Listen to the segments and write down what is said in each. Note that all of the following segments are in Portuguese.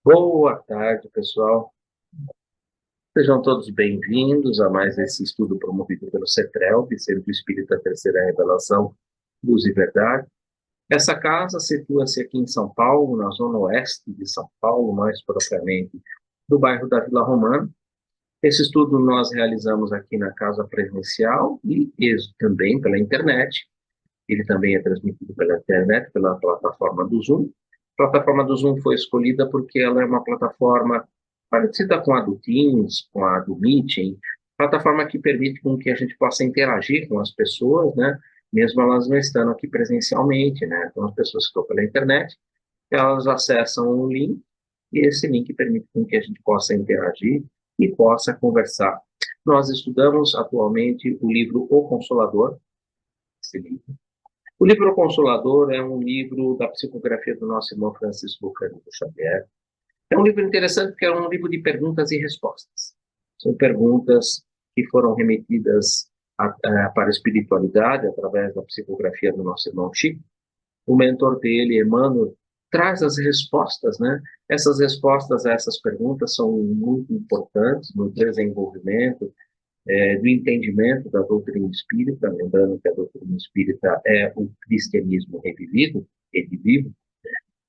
Boa tarde, pessoal. Sejam todos bem-vindos a mais esse estudo promovido pelo CETRELB, Centro Espírita Terceira Revelação, Luz e Verdade. Essa casa situa-se aqui em São Paulo, na zona oeste de São Paulo, mais propriamente do bairro da Vila Romana. Esse estudo nós realizamos aqui na casa presencial e também pela internet. Ele também é transmitido pela internet, pela plataforma do Zoom. A plataforma do Zoom foi escolhida porque ela é uma plataforma parecida com a do Teams, com a do Meeting, plataforma que permite com que a gente possa interagir com as pessoas, né? Mesmo elas não estando aqui presencialmente, né? Então, as pessoas que estão pela internet, elas acessam um link e esse link permite com que a gente possa interagir e possa conversar. Nós estudamos atualmente o livro O Consolador, esse livro. O livro O Consolador é um livro da psicografia do nosso irmão Francisco Cândido Xavier. É um livro interessante porque é um livro de perguntas e respostas. São perguntas que foram remetidas para a espiritualidade através da psicografia do nosso irmão Chico. O mentor dele, Emmanuel, traz as respostas, né? Essas respostas a essas perguntas são muito importantes no desenvolvimento do entendimento da doutrina espírita, lembrando que a doutrina espírita é o cristianismo revivido, redivivo,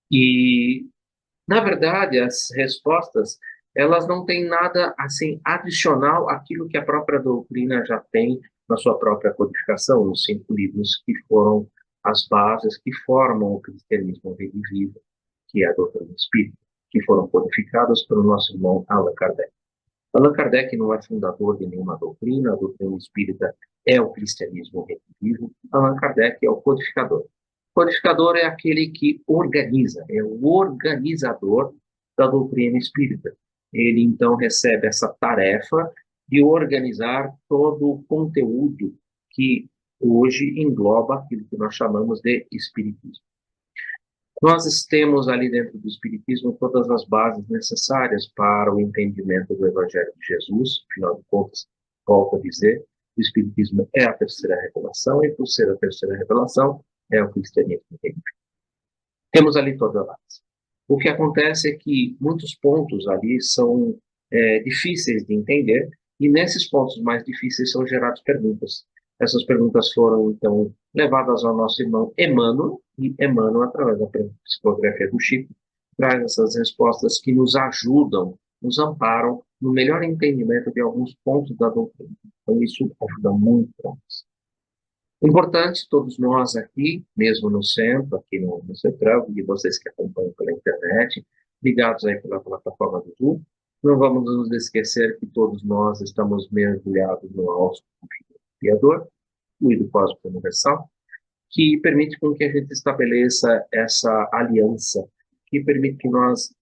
e, na verdade, as respostas, elas não têm nada, assim, adicional àquilo que a própria doutrina já tem na sua própria codificação, nos 5 livros que foram as bases que formam o cristianismo redivivo, que é a doutrina espírita, que foram codificadas pelo nosso irmão Allan Kardec. Allan Kardec não é fundador de nenhuma doutrina, a doutrina espírita é o cristianismo redivivo, Allan Kardec é o codificador. O codificador é aquele que organiza, é o organizador da doutrina espírita. Ele, então, recebe essa tarefa de organizar todo o conteúdo que hoje engloba aquilo que nós chamamos de espiritismo. Nós temos ali dentro do Espiritismo todas as bases necessárias para o entendimento do Evangelho de Jesus. Afinal de contas, volto a dizer, o Espiritismo é a terceira revelação e, por ser a terceira revelação, é o cristianismo. Temos ali toda a base. O que acontece é que muitos pontos ali são difíceis de entender e nesses pontos mais difíceis são geradas perguntas. Essas perguntas foram, então, levadas ao nosso irmão Emmanuel, e Emmanuel, através da psicografia do Chico, traz essas respostas que nos ajudam, nos amparam no melhor entendimento de alguns pontos da doutrina. Então, isso ajuda muito para nós. Importante, todos nós aqui, mesmo no centro, aqui no Central, e vocês que acompanham pela internet, ligados aí pela plataforma do Zoom, não vamos nos esquecer que todos nós estamos mergulhados no alto Criador, fluido cósmico universal, que permite com que a gente estabeleça essa aliança, que permite que nós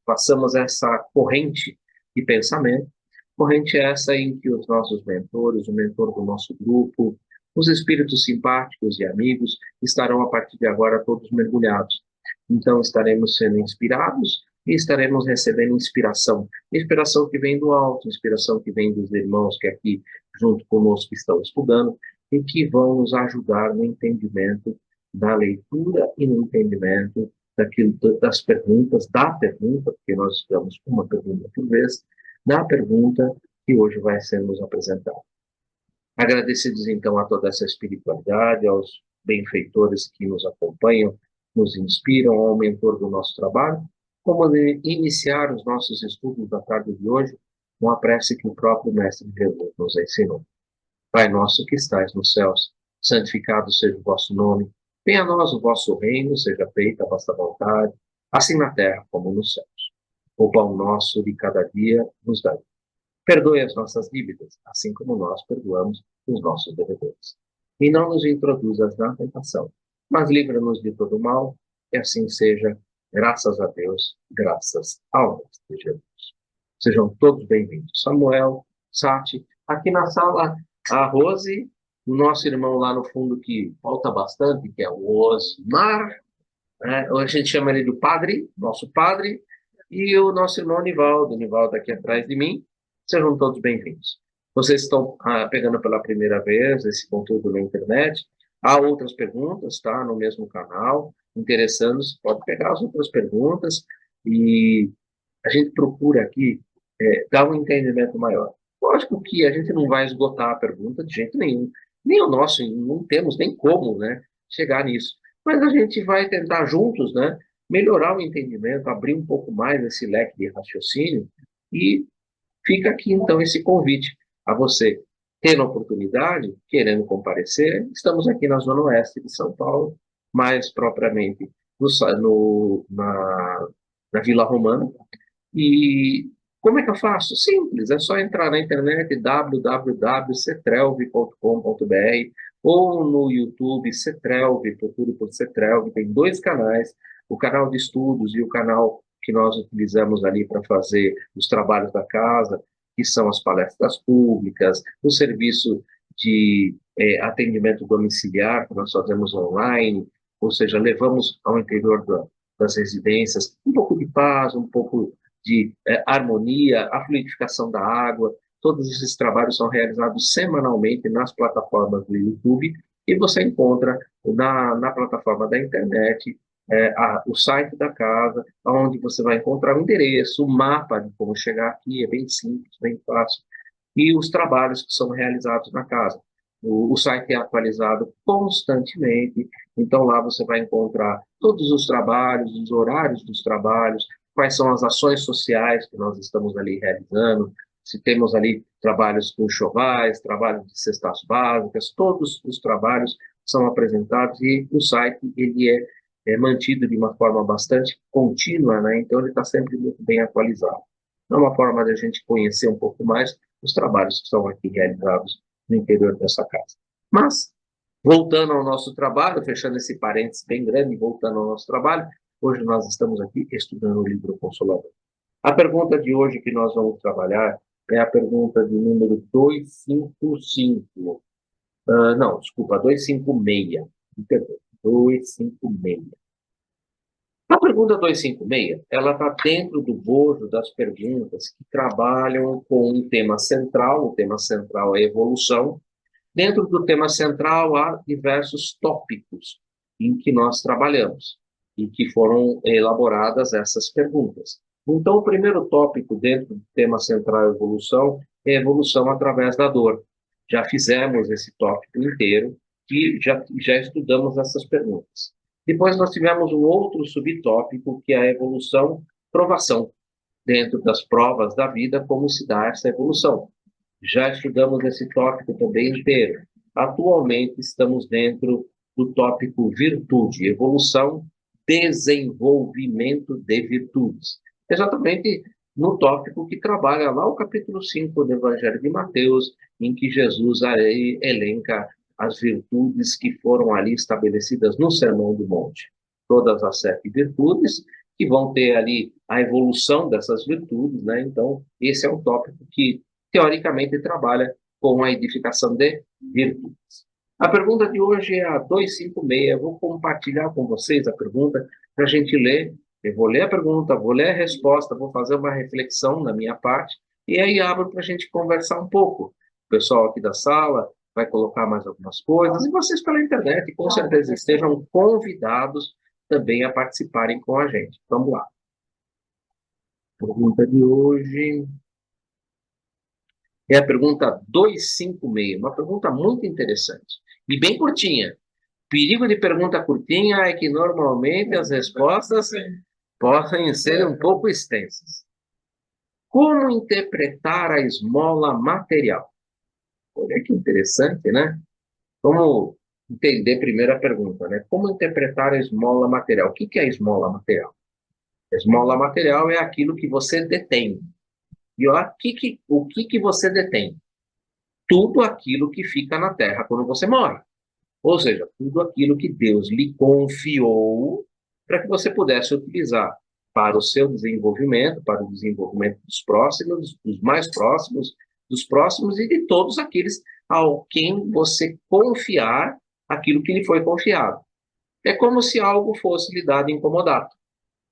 façamos essa corrente de pensamento, corrente essa em que os nossos mentores, o mentor do nosso grupo, os espíritos simpáticos e amigos estarão a partir de agora todos mergulhados. Então estaremos sendo inspirados e estaremos recebendo inspiração. Inspiração que vem do alto, inspiração que vem dos irmãos que aqui junto conosco estão estudando e que vão nos ajudar no entendimento da leitura e no entendimento daquilo, das perguntas, da pergunta, porque nós estamos uma pergunta por vez, da pergunta que hoje vai ser nos apresentada. Agradecidos, então, a toda essa espiritualidade, aos benfeitores que nos acompanham, nos inspiram, ao mentor do nosso trabalho, como de iniciar os nossos estudos da tarde de hoje com a prece que o próprio Mestre Jesus nos ensinou. Pai nosso que estais nos céus, santificado seja o vosso nome, venha a nós o vosso reino, seja feita a vossa vontade, assim na terra como nos céus. O pão nosso de cada dia nos dai. Perdoe as nossas dívidas, assim como nós perdoamos os nossos devedores. E não nos introduzas na tentação, mas livra-nos de todo mal, e assim seja, graças a Deus, graças ao Mestre Jesus. Sejam todos bem-vindos. Samuel, Sati, aqui na sala, a Rose, o nosso irmão lá no fundo que falta bastante, que é o Osmar, né? A gente chama ele do padre, nosso padre, e o nosso irmão Nivaldo, Nivaldo aqui atrás de mim. Sejam todos bem-vindos. Vocês estão pegando pela primeira vez esse conteúdo na internet. Há outras perguntas, tá? No mesmo canal. Interessando-se, pode pegar as outras perguntas. E a gente procura aqui dar um entendimento maior. Lógico que a gente não vai esgotar a pergunta de jeito nenhum, nem o nosso, não temos nem como, né, chegar nisso. Mas a gente vai tentar juntos, né, melhorar o entendimento, abrir um pouco mais esse leque de raciocínio e fica aqui então esse convite a você, tendo a oportunidade, querendo comparecer, estamos aqui na Zona Oeste de São Paulo, mais propriamente na Vila Romana. E como é que eu faço? Simples, é só entrar na internet www.cetrelv.com.br ou no YouTube Cetrelv, procure por Cetrelv, tem dois canais, o canal de estudos e o canal que nós utilizamos ali para fazer os trabalhos da casa, que são as palestras públicas, o serviço de atendimento domiciliar, que nós fazemos online, ou seja, levamos ao interior das residências um pouco de paz, um pouco de harmonia, a fluidificação da água. Todos esses trabalhos são realizados semanalmente nas plataformas do YouTube e você encontra na plataforma da internet o site da casa, onde você vai encontrar o endereço, o mapa de como chegar aqui, é bem simples, bem fácil, e os trabalhos que são realizados na casa. O site é atualizado constantemente, então lá você vai encontrar todos os trabalhos, os horários dos trabalhos, quais são as ações sociais que nós estamos ali realizando, se temos ali trabalhos com enxovais, trabalhos de cestas básicas, todos os trabalhos são apresentados e o site ele é mantido de uma forma bastante contínua, né? Então ele está sempre muito bem atualizado. É uma forma de a gente conhecer um pouco mais os trabalhos que são aqui realizados no interior dessa casa. Mas, voltando ao nosso trabalho, fechando esse parênteses bem grande, voltando ao nosso trabalho, hoje nós estamos aqui estudando o livro Consolador. A pergunta de hoje que nós vamos trabalhar é a pergunta de número 255. Não, desculpa, 256. Perdão, 256. A pergunta 256, ela está dentro do bojo das perguntas que trabalham com um tema central, o tema central é evolução. Dentro do tema central há diversos tópicos em que nós trabalhamos e que foram elaboradas essas perguntas. Então, o primeiro tópico dentro do tema central evolução é evolução através da dor. Já fizemos esse tópico inteiro e já estudamos essas perguntas. Depois nós tivemos um outro subtópico, que é a evolução provação. Dentro das provas da vida, como se dá essa evolução. Já estudamos esse tópico também inteiro. Atualmente estamos dentro do tópico virtude, evolução, desenvolvimento de virtudes. Exatamente no tópico que trabalha lá o capítulo 5 do Evangelho de Mateus, em que Jesus aí elenca as virtudes que foram ali estabelecidas no Sermão do Monte. Todas as 7 virtudes, que vão ter ali a evolução dessas virtudes, né? Então, esse é um tópico que, teoricamente, trabalha com a edificação de virtudes. A pergunta de hoje é a 256. Eu vou compartilhar com vocês a pergunta para a gente ler. Eu vou ler a pergunta, vou ler a resposta, vou fazer uma reflexão na minha parte, e aí abro para a gente conversar um pouco. O pessoal aqui da sala vai colocar mais algumas coisas, e vocês pela internet, com certeza, estejam convidados também a participarem com a gente. Vamos lá. Pergunta de hoje é a pergunta 256, uma pergunta muito interessante e bem curtinha. O perigo de pergunta curtinha é que normalmente as respostas podem ser um pouco extensas. Como interpretar a esmola material? Olha que interessante, né? Vamos entender primeiro a pergunta, né? Como interpretar a esmola material? O que é a esmola material? A esmola material é aquilo que você detém. E ó, o que você detém? Tudo aquilo que fica na terra quando você morre. Ou seja, tudo aquilo que Deus lhe confiou para que você pudesse utilizar para o seu desenvolvimento, para o desenvolvimento dos próximos, dos mais próximos, dos próximos e de todos aqueles ao quem você confiar aquilo que lhe foi confiado. É como se algo fosse lhe dado incomodado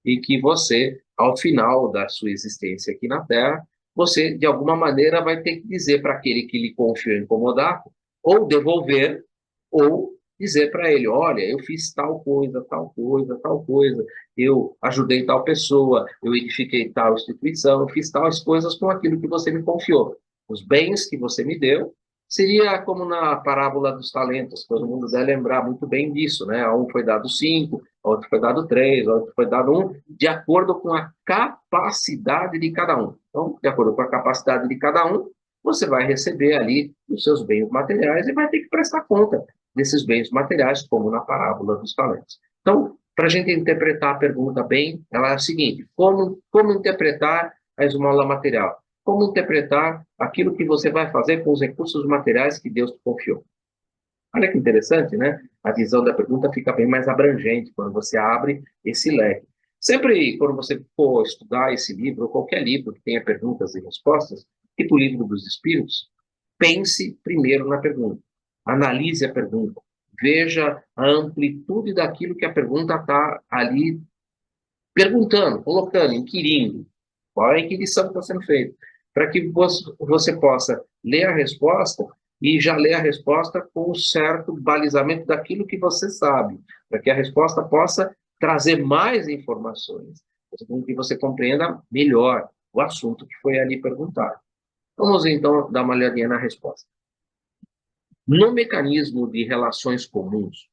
e que você, ao final da sua existência aqui na Terra, você, de alguma maneira, vai ter que dizer para aquele que lhe confiou incomodar, ou devolver, ou dizer para ele, olha, eu fiz tal coisa, tal coisa, tal coisa, eu ajudei tal pessoa, eu edifiquei tal instituição, eu fiz tais coisas com aquilo que você me confiou. Os bens que você me deu, seria como na parábola dos talentos, todo mundo deve lembrar muito bem disso, né? A um foi dado 5, a outro foi dado 3, a outro foi dado 1, de acordo com a capacidade de cada um. Então, de acordo com a capacidade de cada um, você vai receber ali os seus bens materiais e vai ter que prestar conta desses bens materiais, como na parábola dos talentos. Então, para a gente interpretar a pergunta bem, ela é a seguinte: como interpretar a esmola material? Como interpretar aquilo que você vai fazer com os recursos materiais que Deus te confiou? Olha que interessante, né? A visão da pergunta fica bem mais abrangente quando você abre esse leque. Sempre quando você for estudar esse livro, ou qualquer livro que tenha perguntas e respostas, tipo o Livro dos Espíritos, pense primeiro na pergunta. Analise a pergunta. Veja a amplitude daquilo que a pergunta está ali perguntando, colocando, inquirindo. Qual é a inquirição que está sendo feita? Para que você possa ler a resposta e já ler a resposta com um certo balizamento daquilo que você sabe, para que a resposta possa trazer mais informações, para que você compreenda melhor o assunto que foi ali perguntado. Vamos então dar uma olhadinha na resposta. No mecanismo de relações comuns,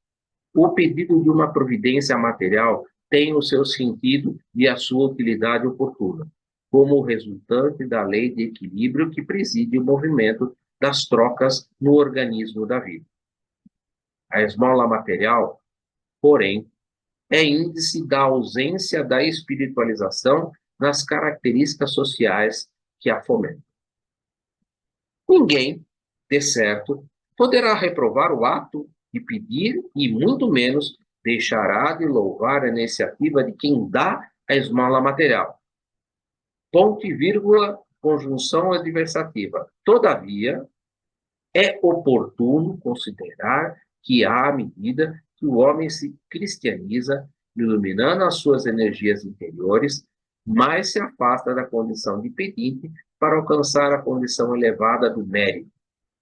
o pedido de uma providência material tem o seu sentido e a sua utilidade oportuna, como resultante da lei de equilíbrio que preside o movimento das trocas no organismo da vida. A esmola material, porém, é índice da ausência da espiritualização nas características sociais que a fomentam. Ninguém, de certo, poderá reprovar o ato de pedir e muito menos deixará de louvar a iniciativa de quem dá a esmola material. Ponto e vírgula, conjunção adversativa. Todavia, é oportuno considerar que à medida que o homem se cristianiza, iluminando as suas energias interiores, mais se afasta da condição de pedinte para alcançar a condição elevada do mérito,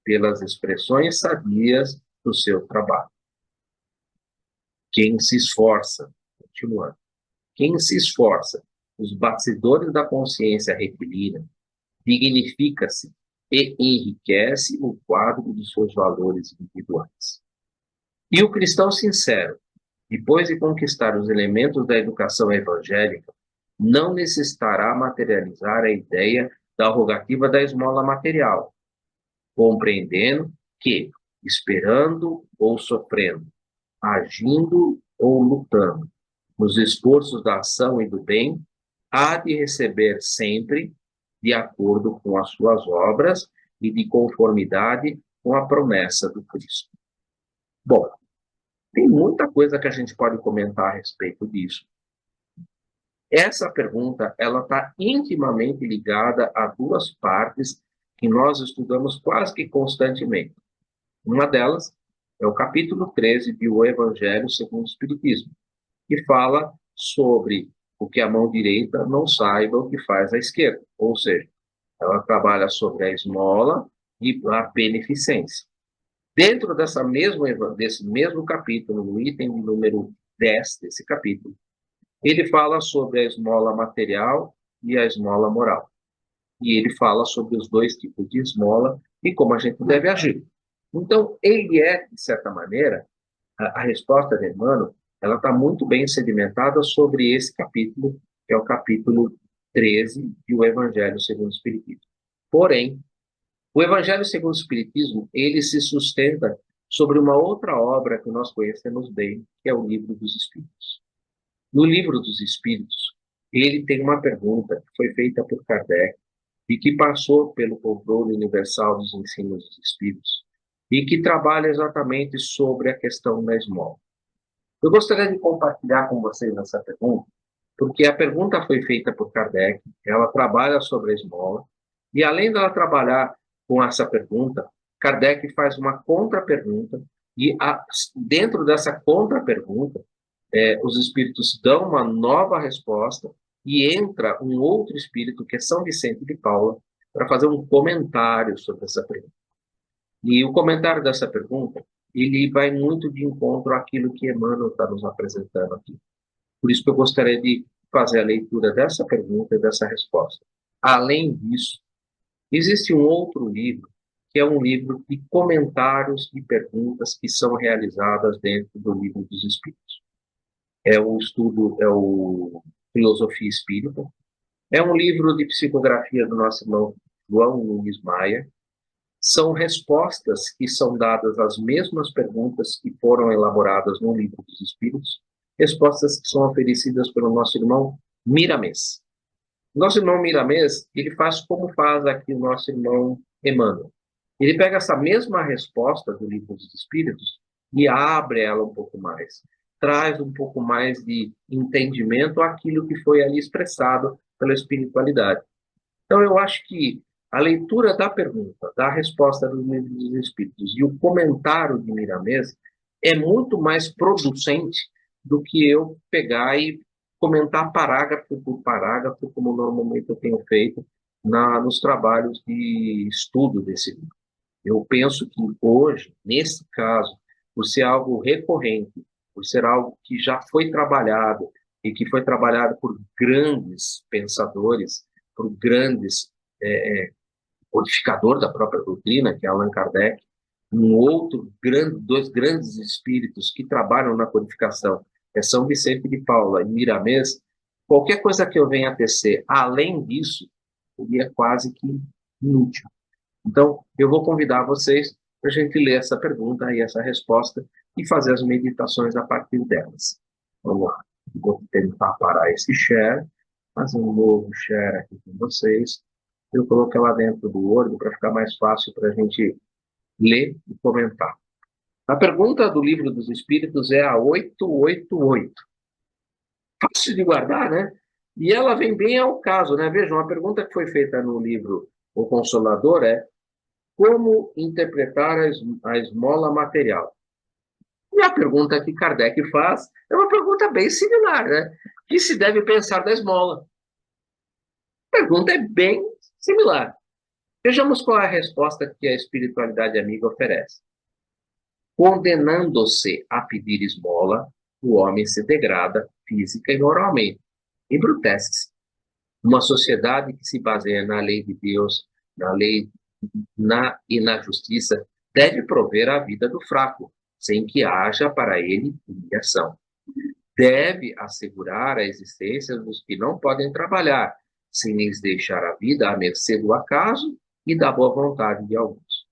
pelas expressões sadias do seu trabalho. Quem se esforça, continuando, quem se esforça, os bastidores da consciência retilínea, dignifica-se e enriquece o quadro dos seus valores individuais. E o cristão sincero, depois de conquistar os elementos da educação evangélica, não necessitará materializar a ideia da rogativa da esmola material, compreendendo que, esperando ou sofrendo, agindo ou lutando, nos esforços da ação e do bem, há de receber sempre de acordo com as suas obras e de conformidade com a promessa do Cristo. Bom, tem muita coisa que a gente pode comentar a respeito disso. Essa pergunta, ela está intimamente ligada a duas partes que nós estudamos quase que constantemente. Uma delas é o capítulo 13 de O Evangelho segundo o Espiritismo, que fala sobre o que a mão direita não saiba o que faz a esquerda. Ou seja, ela trabalha sobre a esmola e a beneficência. Dentro desse mesmo capítulo, no item número 10 desse capítulo, ele fala sobre a esmola material e a esmola moral. E ele fala sobre os dois tipos de esmola e como a gente deve agir. Então, ele é, de certa maneira, a resposta de Emmanuel, ela está muito bem sedimentada sobre esse capítulo, que é o capítulo 13 de O Evangelho segundo o Espiritismo. Porém, o Evangelho segundo o Espiritismo, ele se sustenta sobre uma outra obra que nós conhecemos bem, que é o Livro dos Espíritos. No Livro dos Espíritos, ele tem uma pergunta que foi feita por Kardec e que passou pelo controle universal dos ensinos dos Espíritos e que trabalha exatamente sobre a questão da esmola. Eu gostaria de compartilhar com vocês essa pergunta, porque a pergunta foi feita por Kardec, ela trabalha sobre a esmola, e além dela trabalhar com essa pergunta, Kardec faz uma contra-pergunta, e dentro dessa contra-pergunta, os espíritos dão uma nova resposta, e entra um outro espírito, que é São Vicente de Paula, para fazer um comentário sobre essa pergunta. E o comentário dessa pergunta ele vai muito de encontro àquilo que Emmanuel está nos apresentando aqui. Por isso que eu gostaria de fazer a leitura dessa pergunta e dessa resposta. Além disso, existe um outro livro, que é um livro de comentários de perguntas que são realizadas dentro do Livro dos Espíritos. É o Filosofia Espírita. É um livro de psicografia do nosso irmão João Luiz Maia. São respostas que são dadas às mesmas perguntas que foram elaboradas no Livro dos Espíritos, respostas que são oferecidas pelo nosso irmão Miramês. Nosso irmão Miramês, ele faz como faz aqui o nosso irmão Emmanuel. Ele pega essa mesma resposta do Livro dos Espíritos e abre ela um pouco mais. Traz um pouco mais de entendimento àquilo que foi ali expressado pela espiritualidade. Então, eu acho que a leitura da pergunta, da resposta do Livro dos Espíritos e o comentário de Miramês é muito mais producente do que eu pegar e comentar parágrafo por parágrafo, como normalmente eu tenho feito nos trabalhos de estudo desse livro. Eu penso que hoje, nesse caso, por ser algo recorrente, por ser algo que já foi trabalhado e que foi trabalhado por grandes pensadores, por grandes codificador da própria doutrina, que é Allan Kardec, dois grandes espíritos que trabalham na codificação, é São Vicente de Paula e Miramês. Qualquer coisa que eu venha a tecer além disso, seria quase que inútil. Então, eu vou convidar vocês para a gente ler essa pergunta e essa resposta e fazer as meditações a partir delas. Vamos lá. Vou tentar parar esse share, fazer um novo share aqui com vocês. Eu coloquei lá dentro do Word para ficar mais fácil para a gente ler e comentar. A pergunta do Livro dos Espíritos é a 888. Fácil de guardar, né? E ela vem bem ao caso, né? Vejam, a pergunta que foi feita no livro O Consolador é: como interpretar a esmola material? E a pergunta que Kardec faz é uma pergunta bem similar, né? Que se deve pensar da esmola? A pergunta é bem similar. Vejamos qual é a resposta que a espiritualidade amiga oferece. Condenando-se a pedir esmola, o homem se degrada física e moralmente, embrutece-se. Uma sociedade que se baseia na lei de Deus, na lei e na justiça, deve prover a vida do fraco, sem que haja para ele humilhação. Deve assegurar a existência dos que não podem trabalhar, sem lhes deixar a vida à mercê do acaso e da boa vontade de alguns.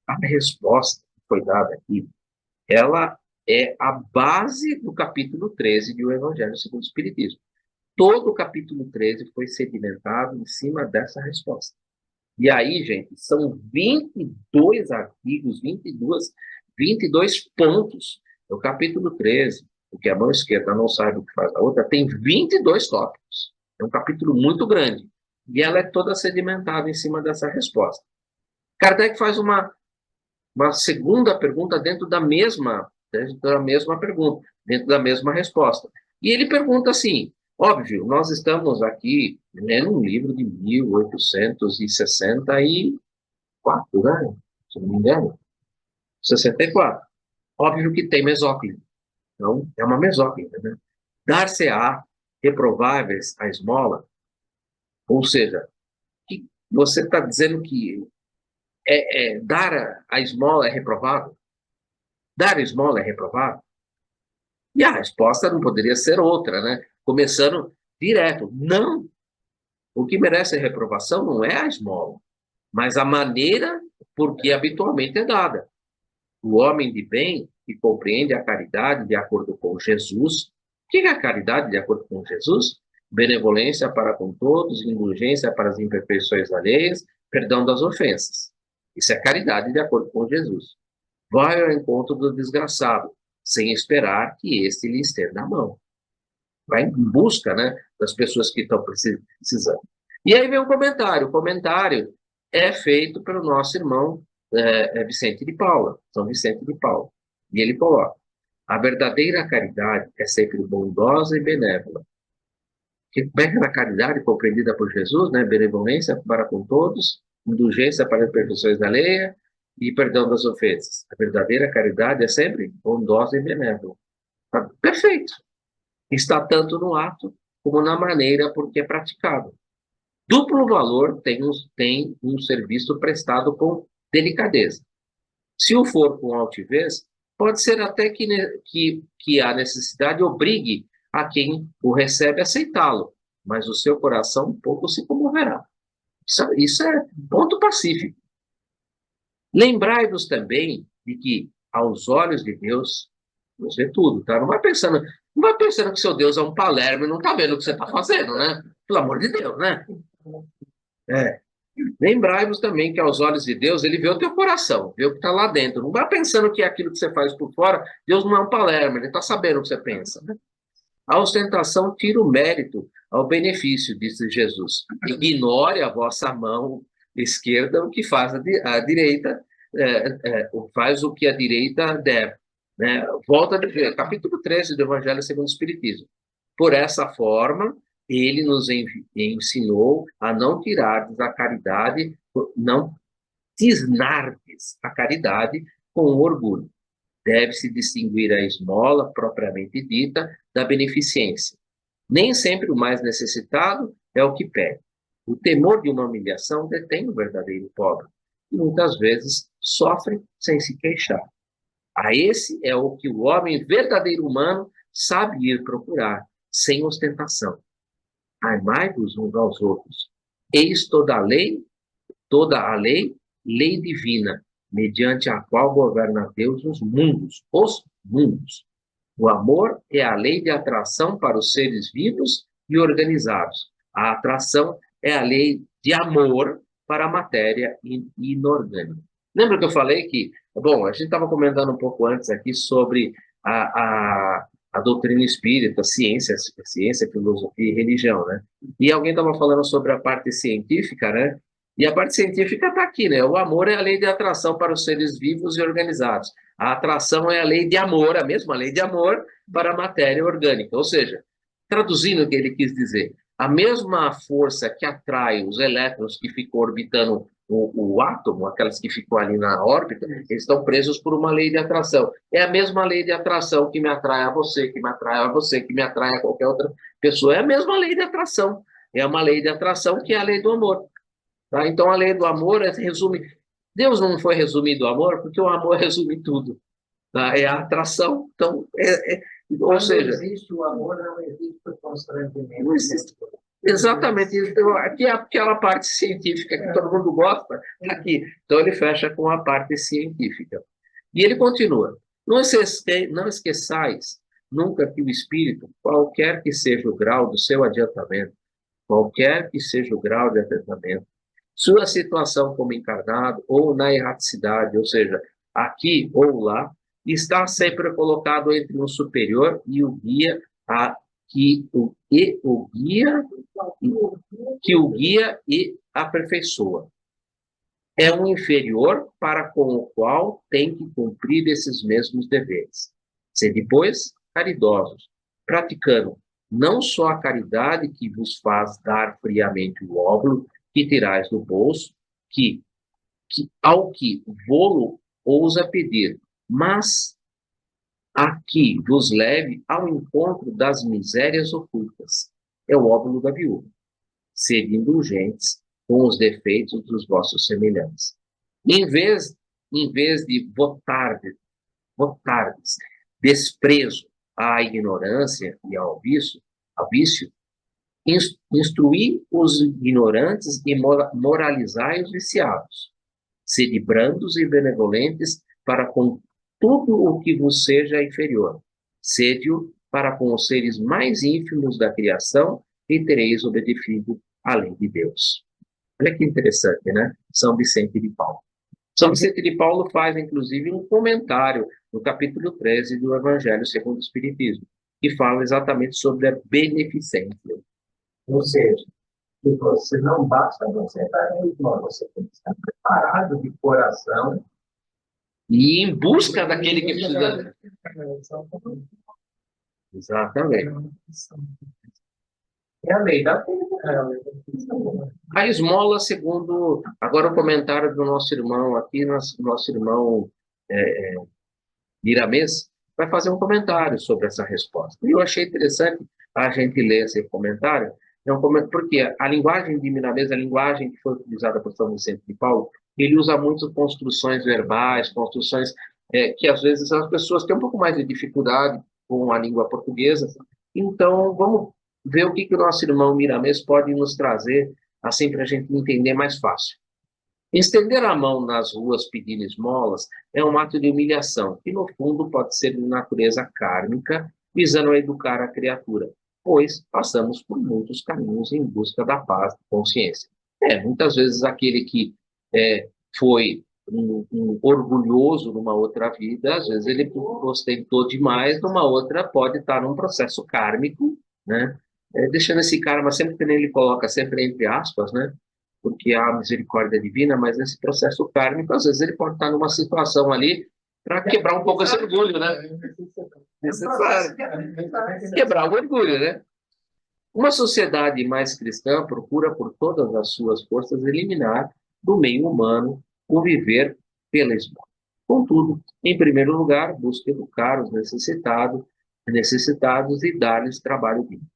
A resposta que foi dada aqui, ela é a base do capítulo 13 do Evangelho segundo o Espiritismo. Todo o capítulo 13 foi sedimentado em cima dessa resposta. E aí, gente, são 22 artigos, 22 pontos. No capítulo 13, o que a mão esquerda não sabe o que faz a outra, tem 22 tópicos. É um capítulo muito grande. E ela é toda sedimentada em cima dessa resposta. Kardec faz uma segunda pergunta dentro da mesma pergunta, dentro da mesma resposta. E ele pergunta assim, óbvio, nós estamos aqui lendo um livro de 1864, né? Se não me engano, 64. Óbvio que tem mesóclise. Então, é uma mesóclise, né? Dar-se-á reprováveis a esmola, ou seja, que você está dizendo que dar a esmola é reprovável? Dar a esmola é reprovável? E a resposta não poderia ser outra, né? Começando direto. Não. O que merece reprovação não é a esmola, mas a maneira por que habitualmente é dada. O homem de bem que compreende a caridade de acordo com Jesus. O que é a caridade de acordo com Jesus? Benevolência para com todos, indulgência para as imperfeições alheias, perdão das ofensas. Isso é caridade de acordo com Jesus. Vai ao encontro do desgraçado, sem esperar que este lhe estenda a mão. Vai em busca, né, das pessoas que estão precisando. E aí vem um comentário. O comentário é feito pelo nosso irmão Vicente de Paula, São Vicente de Paula. E ele coloca: a verdadeira caridade é sempre bondosa e benévola. Que pega a caridade compreendida por Jesus, né, benevolência para com todos, indulgência para as imperfeições alheias e perdão das ofensas. A verdadeira caridade é sempre bondosa e benévola. Tá? Perfeito. Está tanto no ato como na maneira por que é praticado. Duplo valor tem um serviço prestado com delicadeza. Se o for com altivez, pode ser até que a necessidade obrigue a quem o recebe a aceitá-lo, mas o seu coração pouco se comoverá. Isso é ponto pacífico. Lembrai-vos também de que, aos olhos de Deus, Deus vê tudo, tá? Não vai pensando que seu Deus é um Palermo e não está vendo o que você está fazendo, né? Pelo amor de Deus, né? É. Lembrai-vos também que aos olhos de Deus, ele vê o teu coração, vê o que está lá dentro. Não vai pensando que é aquilo que você faz por fora, Deus não é um Palermo, ele está sabendo o que você pensa. A ostentação tira o mérito ao benefício, disse Jesus. Ignore a vossa mão esquerda o que faz a direita, faz o que a direita deve. Né? Volta a dizer, capítulo 13 do Evangelho segundo o Espiritismo. Por essa forma, ele nos ensinou a não tirardes a caridade, não tisnardes a caridade com orgulho. Deve-se distinguir a esmola, propriamente dita, da beneficência. Nem sempre o mais necessitado é o que pede. O temor de uma humilhação detém o verdadeiro pobre, e muitas vezes sofre sem se queixar. A esse é o que o homem verdadeiro humano sabe ir procurar, sem ostentação. Amai-vos uns aos outros. Eis toda a lei, lei divina, mediante a qual governa Deus os mundos. O amor é a lei de atração para os seres vivos e organizados. A atração é a lei de amor para a matéria inorgânica. Lembra que eu falei que, bom, a gente estava comentando um pouco antes aqui sobre a doutrina espírita, ciência, filosofia e religião, né? E alguém estava falando sobre a parte científica, né? E a parte científica está aqui, né? O amor é a lei de atração para os seres vivos e organizados. A atração é a lei de amor, a mesma lei de amor para a matéria orgânica. Ou seja, traduzindo o que ele quis dizer, a mesma força que atrai os elétrons que ficam orbitando o átomo, aquelas que ficam ali na órbita, eles estão presos por uma lei de atração. É a mesma lei de atração que me atrai a você, que me atrai a você, que me atrai a qualquer outra pessoa. É a mesma lei de atração. É uma lei de atração que é a lei do amor. Tá? Então, a lei do amor resume. Deus não foi resumido o amor, porque o amor resume tudo. Tá? É a atração. Então, ou seja. Não existe o amor, não existe o constrangimento. Não existe. Exatamente. Então, aqui é aquela parte científica que todo mundo gosta, tá aqui. Então, ele fecha com a parte científica. E ele continua. Não esqueçais nunca que o espírito, qualquer que seja o grau do seu adiantamento, qualquer que seja o grau de adiantamento, sua situação como encarnado ou na erraticidade, ou seja, aqui ou lá, está sempre colocado entre o superior e o guia, que o guia e aperfeiçoa. É um inferior para com o qual tem que cumprir esses mesmos deveres. Sede, pois, caridosos, praticando não só a caridade que vos faz dar friamente o óbolo que tirais do bolso, ao que vô-lo ousa pedir, mas a que vos leve ao encontro das misérias ocultas. É o óbolo da viúva. Sede indulgentes com os defeitos dos vossos semelhantes. Em vez de votardes desprezo à ignorância e ao vício, instruí os ignorantes e moralizai os viciados. Sede brandos e benevolentes para com tudo o que vos seja inferior. Sede-o para com os seres mais ínfimos da criação e tereis obedecido a lei de Deus. Olha que interessante, né? São Vicente de Paulo. São Vicente de Paulo faz, inclusive, um comentário no capítulo 13 do Evangelho segundo o Espiritismo, que fala exatamente sobre a beneficência. Ou seja, que você não basta você estar em esmola, você tem que estar preparado de coração. E em busca daquele que precisa. Exatamente. É a lei da vida. A esmola, segundo... Agora o comentário do nosso irmão aqui, nosso irmão Miramês, vai fazer um comentário sobre essa resposta. E eu achei interessante a gente ler esse comentário, porque a linguagem de Miramês, a linguagem que foi utilizada por São Vicente de Paulo, ele usa muito construções verbais, construções que às vezes as pessoas têm um pouco mais de dificuldade com a língua portuguesa. Então, vamos ver o que o nosso irmão Miramês pode nos trazer, assim, para a gente entender mais fácil. Estender a mão nas ruas pedindo esmolas é um ato de humilhação, que no fundo pode ser de natureza kármica, visando educar a criatura, pois passamos por muitos caminhos em busca da paz de consciência. Muitas vezes aquele que foi um orgulhoso numa outra vida, às vezes ele ostentou demais, numa outra pode estar num processo kármico, né? Deixando esse karma, sempre que ele coloca sempre entre aspas, né? Porque há misericórdia divina, mas nesse processo kármico, às vezes ele pode estar numa situação ali para quebrar um pouco esse orgulho, né? Necessário. Quebrar o orgulho, né? Uma sociedade mais cristã procura, por todas as suas forças, eliminar do meio humano o viver pela esmola. Contudo, em primeiro lugar, busca educar os necessitados e dar-lhes trabalho digno.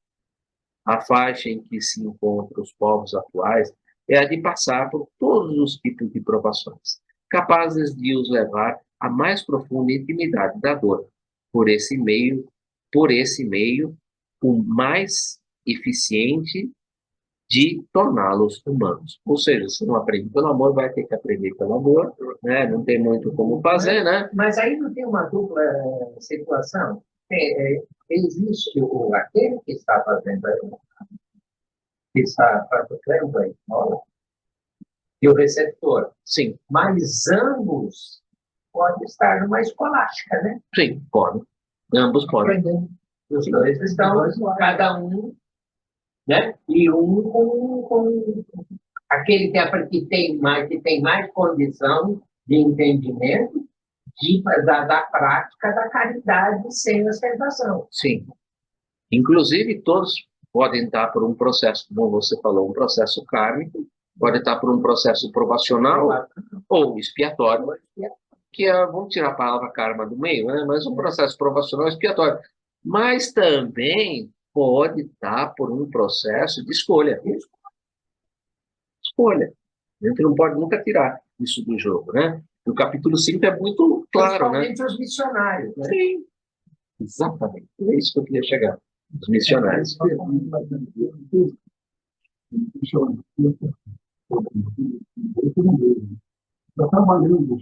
A faixa em que se encontram os povos atuais é a de passar por todos os tipos de provações, capazes de os levar à mais profunda intimidade da dor. Por esse meio, o mais eficiente de torná-los humanos. Ou seja, se não aprende pelo amor, vai ter que aprender pelo amor, né? Não tem muito como fazer, né? Mas aí não tem uma dupla situação? Existe aquele que está fazendo que está praticando a esmola e o receptor. Sim. Mas ambos podem estar numa escolástica, né? Sim, podem. Ambos podem. Os dois estão, cada um, né? E um com aquele que tem mais condição de entendimento da prática da caridade sem ostentação. Sim. Inclusive, todos podem estar por um processo, como você falou, um processo kármico, pode estar por um processo provacional ou expiatório, que vamos tirar a palavra karma do meio, né? Mas um processo provacional expiatório. Mas também pode estar por um processo de escolha. Escolha. A gente não pode nunca tirar isso do jogo, né? O capítulo 5 é muito claro, né? Principalmente os missionários, né? Sim. Exatamente. É isso que eu queria chegar. Os missionários. Está trabalhando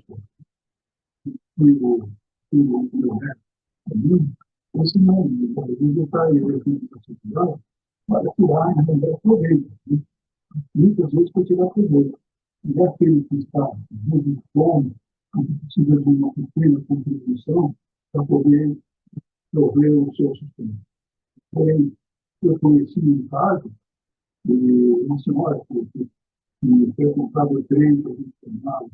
esse não, por exemplo, está aí, vai tirar e não proveito. Muitas vezes para tirar proveito. E aquele que está muito fome, que precisa de uma pequena contribuição para poder prover o seu sustento. Porém, eu conheci um caso de uma senhora que foi comprado 30, 20 toneladas,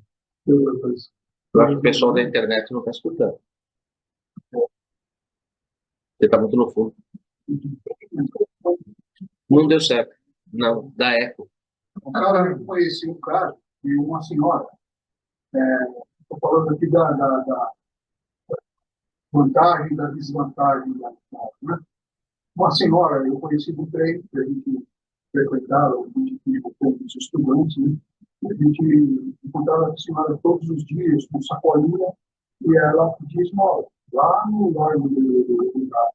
eu acho que o pessoal da internet não está escutando. Você está muito no fundo. Não deu certo. Não, dá eco. Eu conheci um caso de uma senhora. Estou falando aqui da vantagem e da desvantagem. Né? Uma senhora, eu conheci do trem, que a gente frequentava, a gente tinha poucos estudantes, né? A gente encontrava a senhora todos os dias com sacolinha e ela pedia esmola, lá no largo do lugar.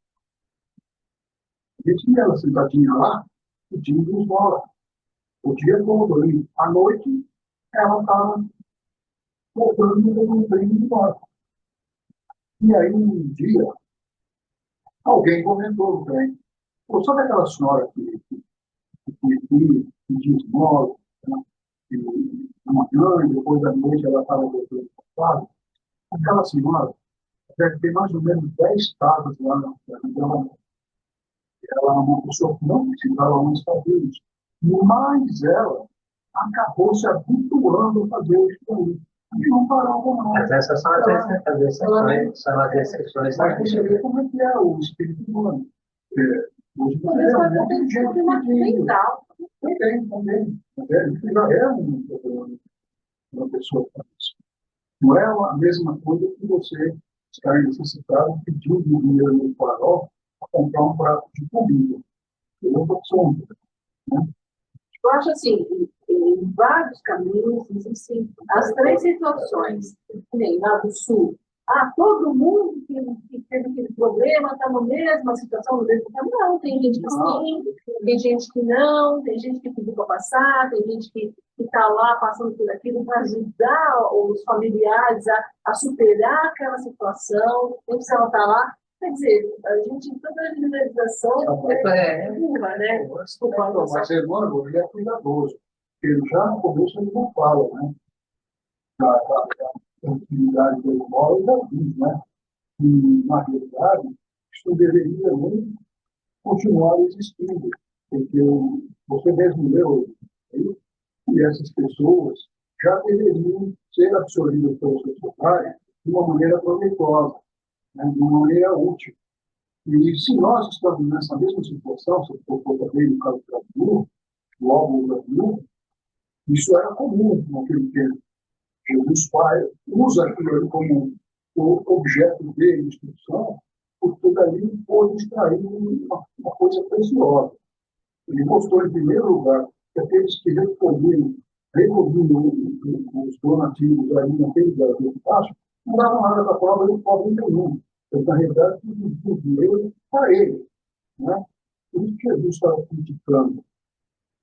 A gente tinha ela sentadinha lá, pedindo esmola. O dia todo, e à noite, ela estava voltando no trem de volta. E aí, um dia, alguém comentou no trem. Sabe aquela senhora que pedia esmola, né? Na manhã, e depois da noite ela estava voltando para casa? Aquela senhora deve ter mais ou menos 10 casas lá na cidade. Ela é uma pessoa que não precisava mais fazer isso. Mas ela acabou se habituando a fazer isso aí. E não parava mais. Mas essas são as exceções. Mas você vê como é que o espírito humano. Hoje Talvez pode ter sido uma mental. Também. Isso já é um problema, uma pessoa com isso. Não é a mesma coisa que você estar necessitado pedindo dinheiro no farol para comprar um prato de comida. Eu não sou, né? Eu acho assim, em vários caminhos existem as três situações. Nem lá do Sul, todo mundo que teve aquele problema está na mesma situação, no mesmo caminho. Não, tem gente que sim, tem gente que não, tem gente que pediu para passar, tem gente que está lá passando por aquilo para ajudar os familiares a superar aquela situação, nem se ela está lá. Quer dizer, a gente, toda a generalização burra, né? Mas Emmanuel, ele é cuidadoso. Ele já no começo ele não fala, né? Da utilidade da escola e da vida, né? E, na realidade, isso deveria muito continuar existindo, porque você mesmo leu que essas pessoas já deveriam ser absorvidas pela sociedade de uma maneira proveitosa, né? De uma maneira útil. E se nós estamos nessa mesma situação, se for também no caso do Brasil, do álbum do Brasil, isso era comum naquele tempo. Jesus Pai usa aquilo como objeto de instrução, porque dali pôde extrair uma coisa preciosa. Ele mostrou, em primeiro lugar, que aqueles que recolhiam os donativos ali naquele Brasil baixo, não davam nada da prova de pobre nenhum. Então, na realidade, o dinheiro para ele. Né? Por isso que Jesus estava criticando.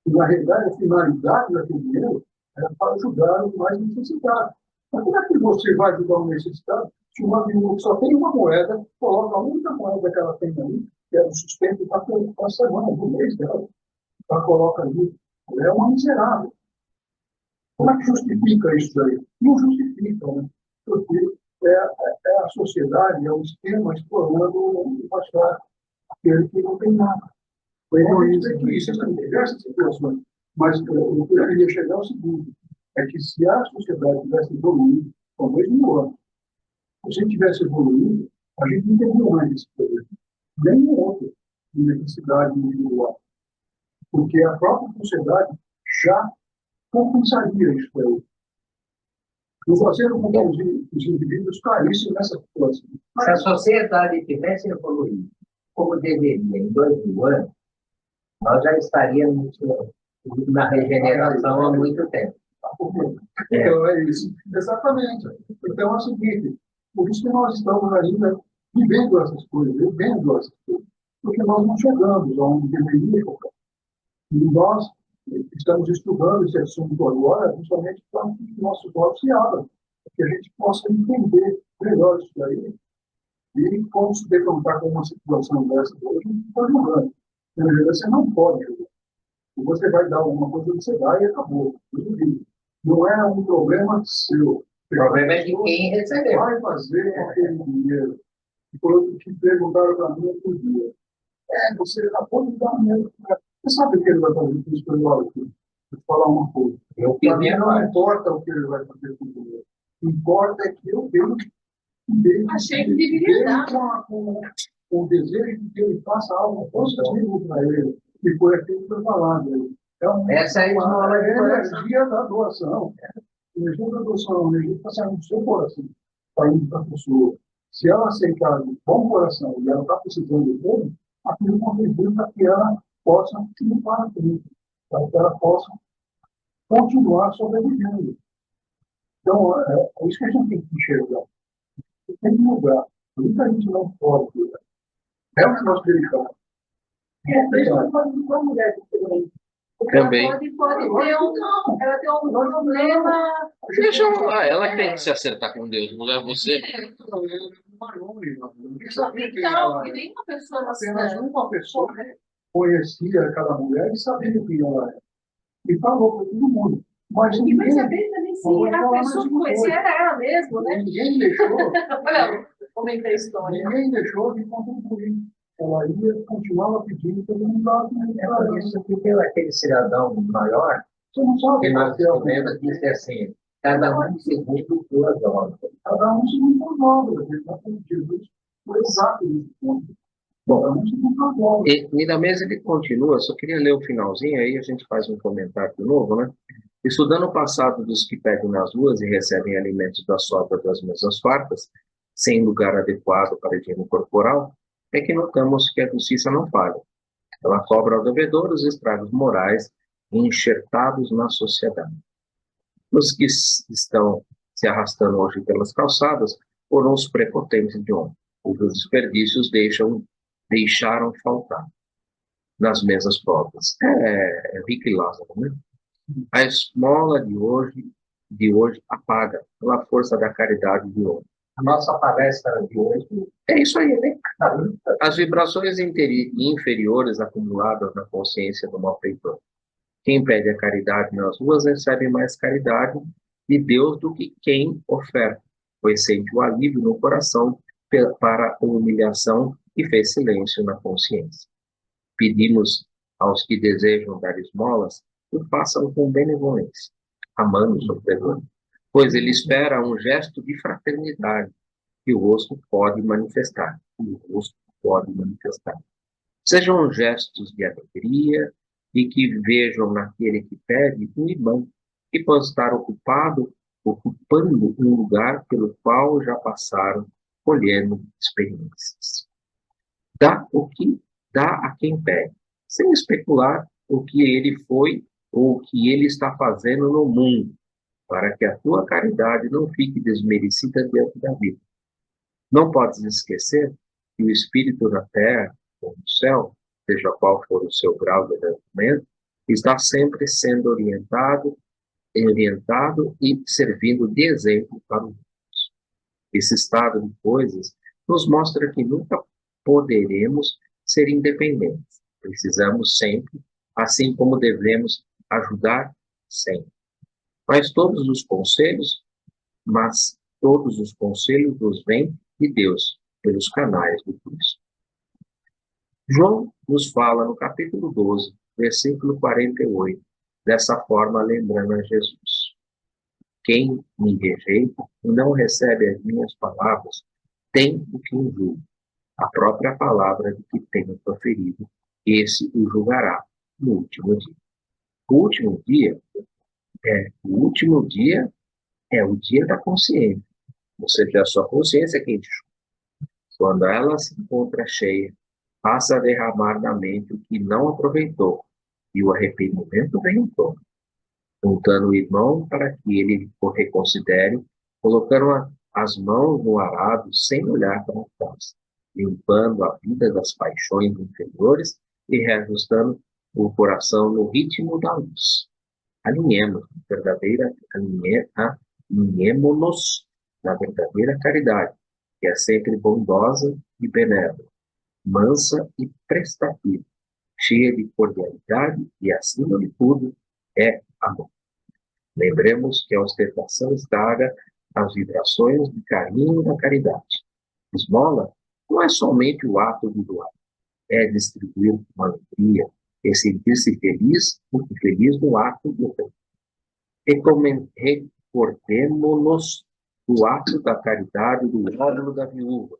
E, na realidade, a finalidade daquele dinheiro era para ajudar os mais necessitados. Mas como é que você vai ajudar um necessitado se uma viúva que só tem uma moeda, coloca a única moeda que ela tem ali, que é o sustento para a semana, do mês dela, ela coloca ali? Ela é uma miserável. Como é que justifica isso aí? Não justifica, né? Porque é a sociedade, é o esquema explorando o passar aquele que não tem nada. Foi isso, tem diversas situações. Mas o que eu queria chegar ao seguinte, é que se a sociedade tivesse evoluído, talvez não, se tivesse evoluído, a gente não teria mais esse problema. Nenhum outro de necessidade individual. Porque a própria sociedade já compensaria isso aí. Não fazendo com que os indivíduos caíssem nessa situação. Se a sociedade tivesse evoluído como deveria em 2000 anos, nós já estaríamos na regeneração há muito tempo. Então, é isso. Exatamente. Então, é o seguinte, por isso que nós estamos ainda vivendo essas coisas, porque nós não chegamos aonde deveria chegar. E nós estamos estudando esse assunto agora, justamente para que nossos olhos se abram, para que a gente possa entender melhor isso daí e como se defrontar com uma situação dessa hoje, não está julgando. Você não pode julgar. Se você vai dar alguma coisa, você dá e acabou. Não é um problema seu. O problema é de quem recebeu. Vai fazer com aquele dinheiro. E por outro que perguntaram para mim outro dia. Você acabou de dar dinheiro. Você sabe o que ele vai fazer com isso pelo lado? Vou te falar uma coisa. Para mim não importa o que ele vai fazer com o dinheiro. O que importa é que eu dei. Achei que deveria dar. Com o desejo de que ele faça algo positivo para ele. E foi aquilo que foi falado. Essa é a energia da doação. A energia da doação, a energia que está saindo do seu coração, está indo para a pessoa. Se ela aceitar de bom coração e ela está precisando dele, aquilo contribui para que ela possa triunfar aquilo, para que ela possa continuar sobrevivendo. Então, é isso que a gente tem que enxergar. Tem que mudar. Por isso a gente não pode mudar. É o que nós delicamos. Uma mulher diferente. Também. Ela pode ter um problema. Deixa ela que tem que se acertar com Deus, não é você. Então, e tem uma pessoa na Apenas cidade. uma pessoa conhecia aquela mulher e sabia quem ela era. E falou para todo mundo. Mas E ninguém, perceber também se a pessoa que conhecia era ela mesmo, né? ninguém deixou, Olha, comentei a história. ninguém deixou de contribuir. Ela ia, continuava pedindo, todo mundo dava. É por isso que tem aquele cidadão maior, Você não sabe que nós qual que é o descobrimos, disse assim, cada um segundo suas obras. Cada um segundo suas obras. Jesus foi exato nesse ponto. Bom, e Miramês ele continua, só queria ler o finalzinho, aí a gente faz um comentário de novo, né? Estudando o passado dos que pegam nas ruas e recebem alimentos da sobra das mesas fartas, sem lugar adequado para a higiene corporal, é que notamos que a justiça não falha. Ela cobra ao devedor os estragos morais enxertados na sociedade. Os que estão se arrastando hoje pelas calçadas foram os prepotentes de ontem, cujos desperdícios deixaram faltar nas mesas próprias. É Rick Lázaro, né? A esmola de hoje apaga pela força da caridade de ontem. A nossa palestra de hoje É isso aí, né? As vibrações inferiores acumuladas na consciência do malfeitor. Quem pede a caridade nas ruas recebe mais caridade de Deus do que quem oferta, pois sente o alívio no coração para a humilhação e fez silêncio na consciência. Pedimos aos que desejam dar esmolas que o façam com benevolência, amando o sofredor, pois ele espera um gesto de fraternidade que o rosto pode manifestar. Sejam gestos de alegria e que vejam naquele que pede um irmão, que pode estar ocupando um lugar pelo qual já passaram, colhendo experiências. Dá o que dá a quem pede, sem especular o que ele foi ou o que ele está fazendo no mundo, para que a tua caridade não fique desmerecida diante da vida. Não podes esquecer que o espírito na terra ou no céu, seja qual for o seu grau de desenvolvimento, está sempre sendo orientado e servindo de exemplo para os outros. Esse estado de coisas nos mostra que nunca poderemos ser independentes. Precisamos sempre, assim como devemos ajudar sempre. Mas todos os conselhos nos vêm de Deus, pelos canais do Cristo. João nos fala no capítulo 12, versículo 48, dessa forma lembrando a Jesus. Quem me rejeita e não recebe as minhas palavras, tem o que o julga. A própria palavra de que tenho proferido, esse o julgará no último dia. O último dia é o dia da consciência. Ou seja, a sua consciência é quem te julga. Quando ela se encontra cheia, passa a derramar na mente o que não aproveitou, e o arrependimento vem em torno, juntando o irmão para que ele o reconsidere, colocando as mãos no arado sem olhar para trás, limpando a vida das paixões inferiores e reajustando o coração no ritmo da luz. Alinhemo-nos na verdadeira caridade, que é sempre bondosa e benévola, mansa e prestativa, cheia de cordialidade e, acima de tudo, é amor. Lembremos que a ostentação estraga as vibrações de carinho e da caridade. Esmola não é somente o ato de doar, é distribuir com alegria e sentir-se feliz no ato de ofertar. Recordemo-nos do ato da caridade do óvulo da viúva,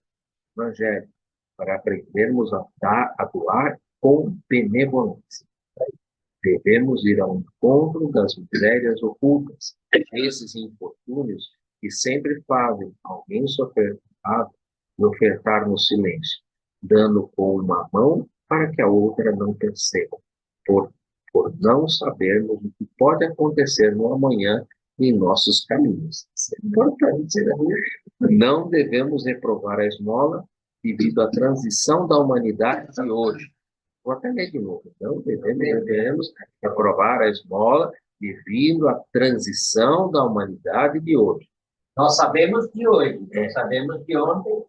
Evangelho, para aprendermos a doar com benevolência. Devemos ir ao encontro das misérias ocultas, esses infortúnios que sempre fazem alguém sofrer e ofertar no silêncio, dando com uma mão para que a outra não perceba, por não sabermos o que pode acontecer no amanhã em nossos caminhos. Isso é importante, né? Não devemos reprovar a esmola devido à transição da humanidade de hoje. Vou até ler de novo. Não devemos reprovar a esmola devido à transição da humanidade de hoje. nós sabemos de hoje, não sabemos de ontem,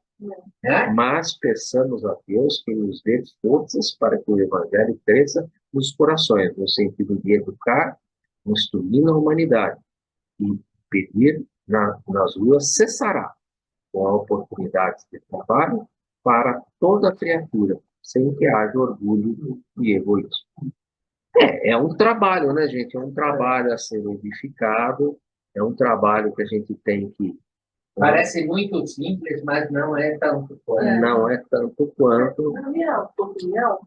né? Mas peçamos a Deus que nos dê forças para que o Evangelho cresça nos corações, no sentido de educar, instruir a humanidade e pedir nas ruas cessará com a oportunidade de trabalho para toda criatura, sem que haja orgulho e egoísmo. É um trabalho, né, gente? É um trabalho a ser edificado, é um trabalho que a gente tem que Parece muito simples, mas não é tanto quanto. Não é tanto quanto. Na minha opinião,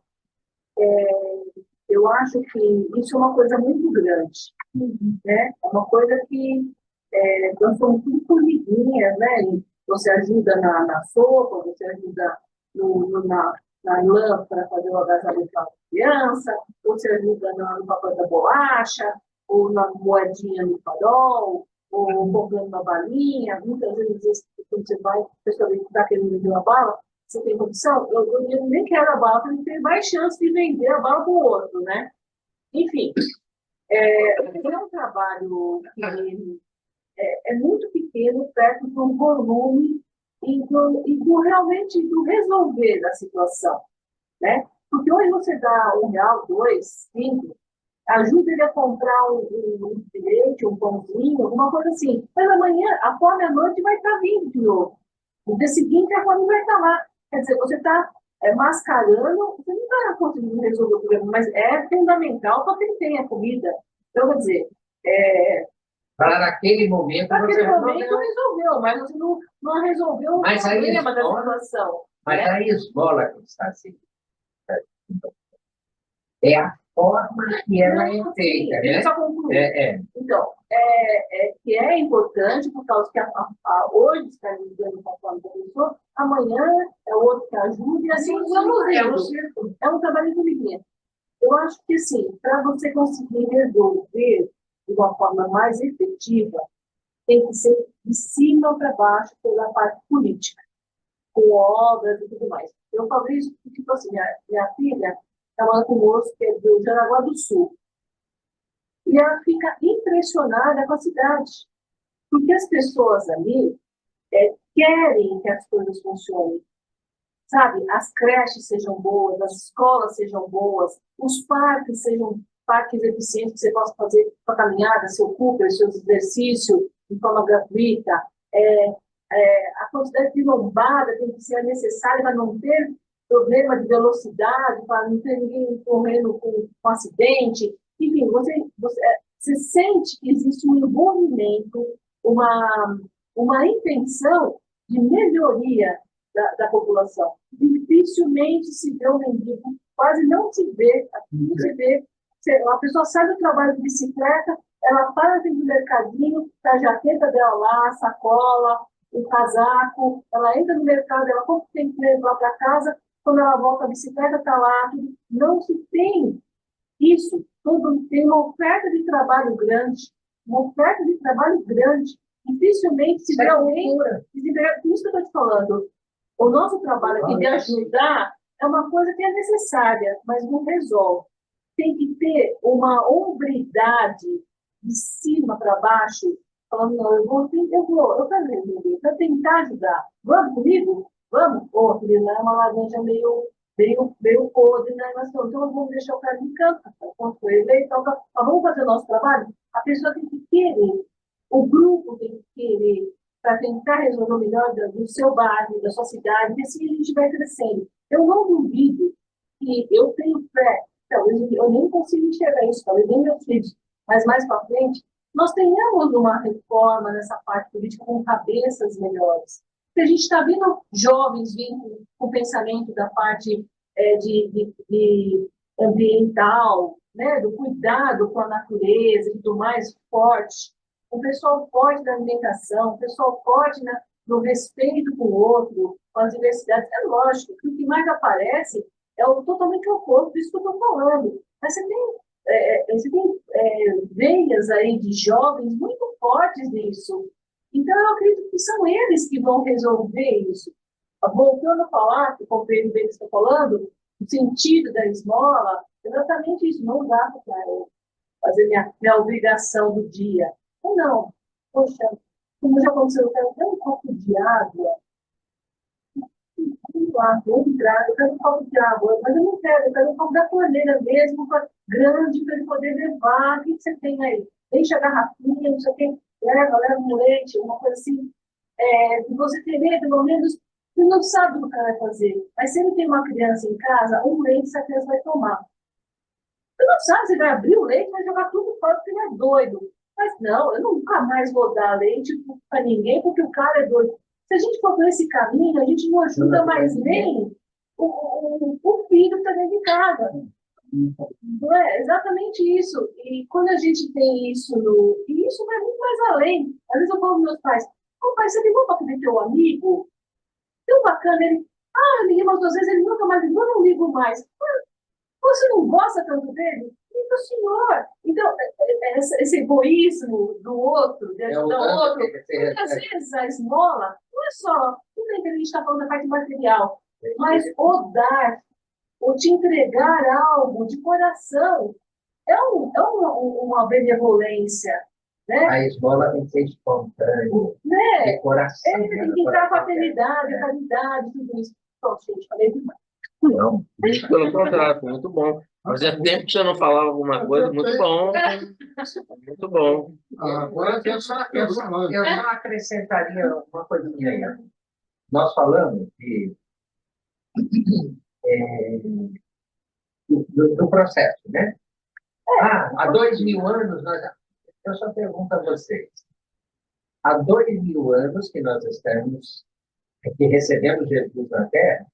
eu acho que isso é uma coisa muito grande, né? É uma coisa que nós somos tudo formiguinhas, né? E você ajuda na sopa, você ajuda na lã para fazer o agasalho para a criança, você ajuda no papel da bolacha, ou na moedinha no farol, ou comprando uma balinha. Muitas vezes, quando você vai, a pessoa está querendo vender uma bala, você tem condição? Eu nem quero a bala, porque tem mais chance de vender a bala para o outro, né? Enfim, é um trabalho que é muito pequeno perto do volume e realmente do resolver da situação, né? Porque hoje você dá R$ 1, 2, 5, ajuda ele a comprar um bilhete, um pãozinho, alguma coisa assim. Mas amanhã, a fome à noite vai estar vindo de novo. No dia seguinte, a fome vai estar lá. Quer dizer, você está mascarando, você não está conseguindo resolver o problema, mas é fundamental para que ele tenha comida. Então, quer dizer, para naquele momento naquele você momento resolveu. resolveu, mas você não resolveu o Mas aí problema da esmola- situação. Mas né? a esmola que está assim, é a forma que ela é feita, Deixa eu né? só concluir. É. Então, que é importante, por causa que hoje está lidando com a forma da pessoa, amanhã é outro que ajuda, e assim vamos indo. É um trabalho de formiguinha. Eu acho que, assim, para você conseguir resolver de uma forma mais efetiva, tem que ser de cima para baixo pela parte política, com obras e tudo mais. Eu falo isso porque, tipo assim, minha filha trabalha com um moço que é do Jaraguá do Sul, e ela fica impressionada com a cidade, porque as pessoas ali querem que as coisas funcionem, sabe? As creches sejam boas, as escolas sejam boas, os parques sejam parques eficientes que você possa fazer sua caminhada, seu Cooper, seus exercícios de forma gratuita. A quantidade de lombada tem que ser necessária para não ter problema de velocidade, para não ter ninguém correndo com acidente. Enfim, você sente que existe um envolvimento, uma intenção de melhoria da população. Dificilmente se vê um mendigo, quase não se vê, não se vê. A pessoa sai do trabalho de bicicleta, ela para dentro do mercadinho, tá a jaqueta dela lá, a sacola, o casaco, ela entra no mercado, ela compra o que tem que levar para casa, quando ela volta a bicicleta está lá, não se tem isso, tem uma oferta de trabalho grande, dificilmente se vê alguém, por isso que eu estou te falando, o nosso trabalho aqui de ajudar é uma coisa que é necessária, mas não resolve. Tem que ter uma hombridade de cima para baixo, falando, não, eu quero resolver, eu quero tentar ajudar. Vamos comigo? Vamos? Pô, filho, é uma laranja meio podre, né? Então vamos deixar o cara de canto, quando eleito, então, vamos fazer o nosso trabalho? A pessoa tem que querer, o grupo tem que querer, para tentar resolver o melhor do seu bairro, da sua cidade, e assim a gente vai crescendo. Eu não duvido que eu tenho fé, talvez eu nem consiga enxergar isso, talvez nem meus filhos, mas mais para frente, nós tenhamos uma reforma nessa parte política com cabeças melhores. Porque a gente está vendo jovens vindo com o pensamento da parte de ambiental, né, do cuidado com a natureza e do mais forte, o pessoal forte da alimentação, o pessoal forte no respeito com o outro, com as diversidades. É lógico que o que mais aparece é totalmente o oposto disso que eu estou falando. Mas você tem veias aí de jovens muito fortes nisso. Então, eu acredito que são eles que vão resolver isso. Voltando a falar, que o companheiro bem está falando, o sentido da esmola, exatamente isso. Não dá para eu fazer minha obrigação do dia. Ou não. Poxa, como já aconteceu, eu quero ter um copo de água. Vou entrar, eu quero um copo de água, mas eu não quero, eu quero um copo da torneira mesmo, grande, para ele poder levar. O que você tem aí? Deixa a garrafinha, não sei o quê, leva um leite, uma coisa assim. De você ter, pelo menos, você não sabe o que o cara vai fazer. Mas se ele tem uma criança em casa, um leite essa criança vai tomar. Você não sabe, você vai abrir o leite e vai jogar tudo fora porque ele é doido. Mas não, eu nunca mais vou dar leite para ninguém porque o cara é doido. Se a gente for por esse caminho, a gente não ajuda mais nem o filho que está dentro de casa. Não é exatamente isso. E quando a gente tem isso e isso vai muito mais além. Às vezes eu falo para meus pais, pai, você ligou para aquele teu amigo? Tão bacana, ele, eu liguei umas 2 vezes, ele nunca mais ligou, eu não ligo mais. Você não gosta tanto dele? Liga o senhor. Então, esse egoísmo do outro, de ajudar o outro, porque às vezes a esmola não é só, tudo bem que a gente está falando da parte material, mas o dar, ou te entregar algo de coração, é uma benevolência. Né? A esmola tem que ser espontânea, né? de coração. Tem que entrar com a fraternidade, a caridade, tudo isso. Pronto, gente, falei demais. Não, pelo contrário, foi muito bom. Fazia tempo que você não falava alguma coisa, muito bom. Muito bom. Agora Eu só acrescentaria uma coisinha aí. Nós falamos do processo, né? Há 2000 anos, eu só pergunto a vocês. Há 2000 anos que nós estamos, que recebemos Jesus na Terra,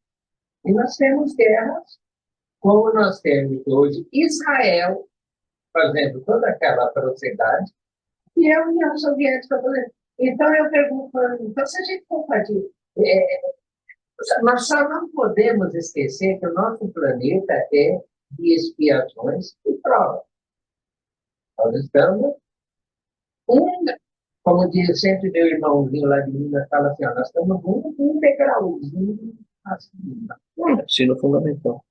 e nós temos guerras, como nós temos hoje Israel fazendo toda aquela atrocidade, e a União Soviética fazendo. Então, eu pergunto, então, se a gente for fazer. Nós só não podemos esquecer que o nosso planeta é de expiações e provas. Nós estamos. Como diz sempre meu irmãozinho lá de Minas, fala assim: nós estamos um degrauzinho assim. Ensino fundamental.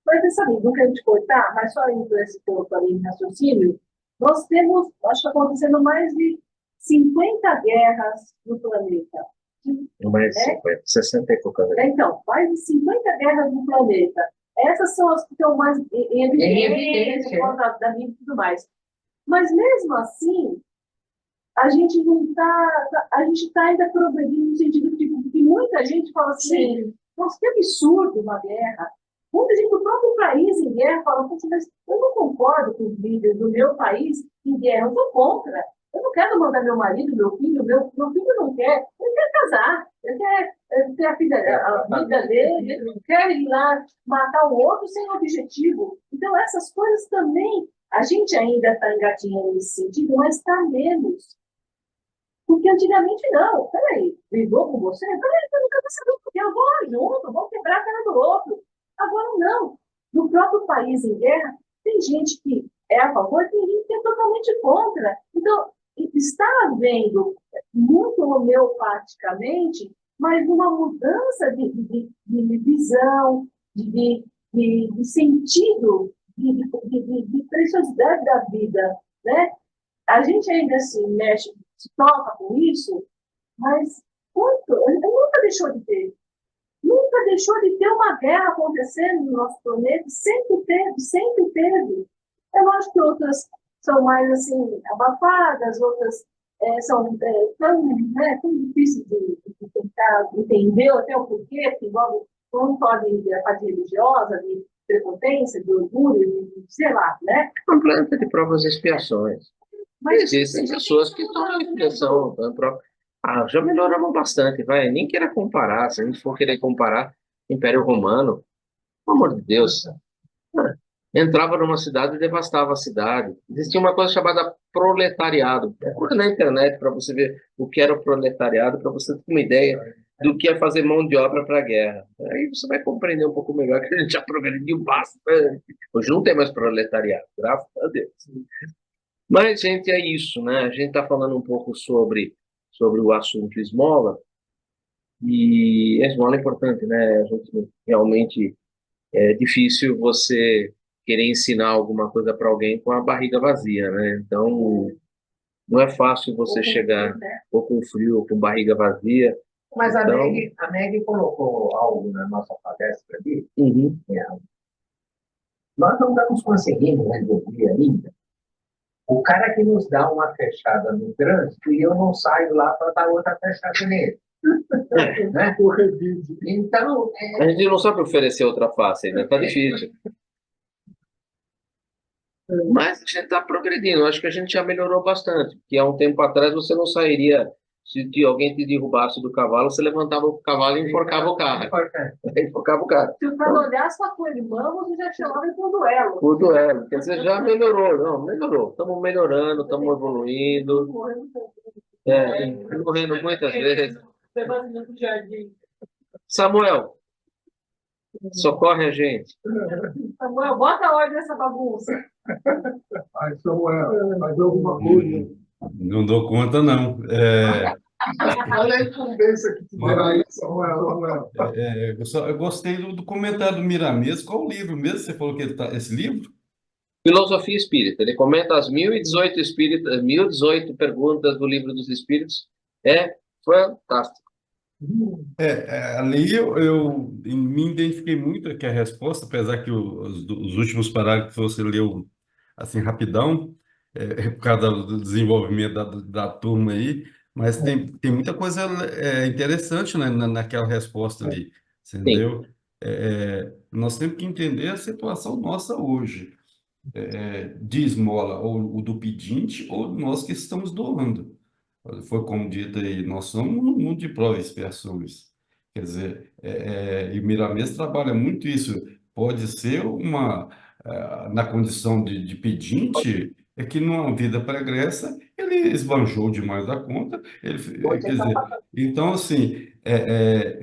Mas você sabe, não quero te cortar, mas só indo esse ponto ali em raciocínio, nós temos, acho que está acontecendo mais de 50 guerras no planeta. Mais 50, 60 e poucas vezes. Então, mais de 50 guerras no planeta. Essas são as que estão mais em evidência, por causa da vida e tudo mais. Mas mesmo assim, a gente não está, a gente está ainda progredindo no sentido de que muita gente fala assim, nossa, que absurdo uma guerra. Muita gente do próprio país em guerra fala, mas eu não concordo com os líderes do meu país em guerra, eu sou contra. Eu não quero mandar meu marido, meu filho não quer, ele quer casar, ele quer ter a vida dele, ele não quer ir lá matar o outro sem objetivo. Então, essas coisas também, a gente ainda está engatinhando nesse sentido, mas está menos. Porque antigamente não, peraí, brigou com você? Peraí, eu nunca vou saber o que eu vou junto, vou quebrar a cara do outro. Agora não. No próprio país em guerra, tem gente que é a favor, tem gente que é totalmente contra. Então, está havendo, muito homeopaticamente, mas uma mudança de visão, de sentido, de preciosidade da vida. Né? A gente ainda se mexe, se toca com isso, mas nunca deixou de ter. Nunca deixou de ter uma guerra acontecendo no nosso planeta, sempre teve, sempre teve. É lógico que outras são mais assim, abafadas, outras são tão difíceis de tentar entender até o porquê, que envolve não podem a parte religiosa, de prepotência, de orgulho, de sei lá, né? Um planeta de provas e expiações. Mas existem pessoas que estão na expiação. Já melhoramos bastante, vai. Nem queira comparar. Se a gente for querer comparar Império Romano, pelo amor de Deus, entrava numa cidade e devastava a cidade. Existia uma coisa chamada proletariado. Procura na internet para você ver o que era o proletariado, para você ter uma ideia do que é fazer mão de obra para a guerra. Aí você vai compreender um pouco melhor que a gente já progrediu bastante. Hoje não tem mais proletariado, graças a Deus. Mas, gente, é isso, né? A gente está falando um pouco sobre o assunto esmola, e a esmola é importante, né? A gente realmente é difícil você querer ensinar alguma coisa para alguém com a barriga vazia, né? Então, não é fácil você chegar ou com frio ou com barriga vazia. Mas então... a Meg colocou algo na nossa palestra ali. Nós não estamos conseguindo resolver ainda. O cara que nos dá uma fechada no trânsito e eu não saio lá para dar outra fechada nele. Né? Então, a gente não sabe oferecer outra face ainda, tá difícil. Mas a gente está progredindo, acho que a gente já melhorou bastante, porque há um tempo atrás você não sairia, se alguém te derrubasse do cavalo, você levantava o cavalo e enforcava o carro. Enforcava o carro. Se o cara olhasse para tua irmã, você já chamava ele por duelo. Por duelo, quer dizer, já melhorou, não, melhorou. Estamos melhorando, estamos evoluindo, morrendo muitas vezes. Samuel, socorre a gente. Samuel, bota ordem nessa bagunça. Aí, Samuel, faz alguma coisa. Não dou conta, não. Olha a incumbência que te deram aí, Samuel. Eu gostei do comentário do Miramês. Qual o livro mesmo? Você falou que esse livro? Filosofia Espírita. Ele comenta as 1018 perguntas do Livro dos Espíritos. É fantástico. Ali eu me identifiquei muito com a resposta, apesar que os últimos parágrafos você leu assim rapidão, por causa do desenvolvimento da turma aí, mas tem muita coisa interessante, né, naquela resposta ali, Sim. entendeu? Nós temos que entender a situação nossa hoje, de esmola, ou o do pedinte, ou nós que estamos doando. Foi como dito aí, nós somos um mundo de provas e expiações. Quer dizer, e o Miramês trabalha muito isso. Pode ser na condição de pedinte, é que numa vida pregressa ele esbanjou demais da conta. Quer dizer, então, assim,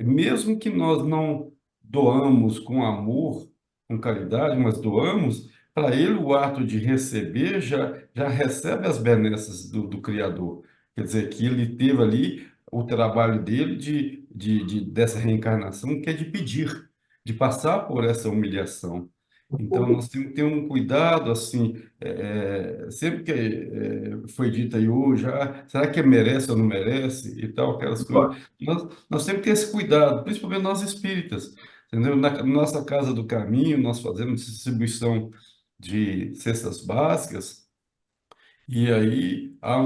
mesmo que nós não doamos com amor, com caridade, mas doamos, para ele o ato de receber já recebe as benesses do Criador. Quer dizer, que ele teve ali o trabalho dele dessa reencarnação, que é de pedir, de passar por essa humilhação. Então, nós temos que ter um cuidado, assim, sempre que foi dito aí hoje, será que merece ou não merece, e tal, aquelas coisas. Nós temos que ter esse cuidado, principalmente nós espíritas, entendeu? Na nossa Casa do Caminho, nós fazemos distribuição de cestas básicas, e aí há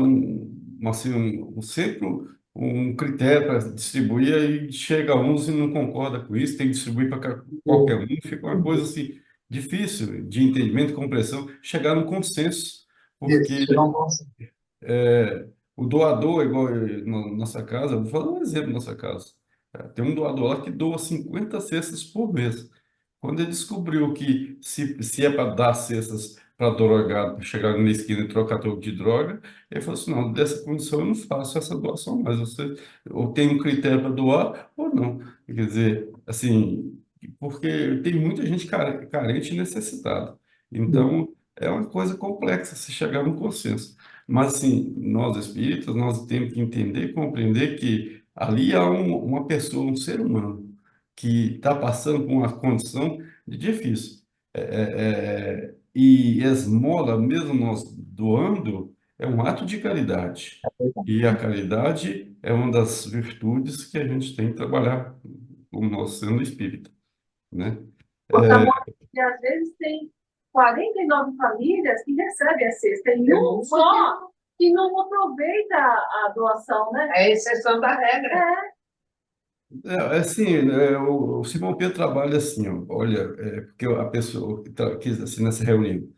assim, sempre um critério para distribuir, aí chega uns e não concorda com isso, tem que distribuir para qualquer um, fica uma coisa assim, difícil de entendimento e compreensão, chegar num consenso, porque o doador, igual na nossa casa, vou falar um exemplo na nossa casa, tem um doador lá que doa 50 cestas por mês. Quando ele descobriu que se é para dar cestas para drogado, para chegar na esquina e trocar troco de droga, ele falou assim, não, dessa condição eu não faço essa doação, mas você ou tem um critério para doar ou não. Quer dizer, assim, porque tem muita gente carente e necessitada. Então, é uma coisa complexa se chegar num consenso. Mas, assim, nós espíritas, nós temos que entender e compreender que ali há uma pessoa, um ser humano, que está passando por uma condição de difícil. E esmola, mesmo nós doando, é um ato de caridade. E a caridade é uma das virtudes que a gente tem que trabalhar como nós sendo espírita, né? E às vezes tem 49 famílias que recebem a cesta, e um só que não aproveita a doação, né? É exceção da regra. Assim, o Simão Pedro trabalha assim, ó, olha, porque a pessoa que assim, nessa reunião,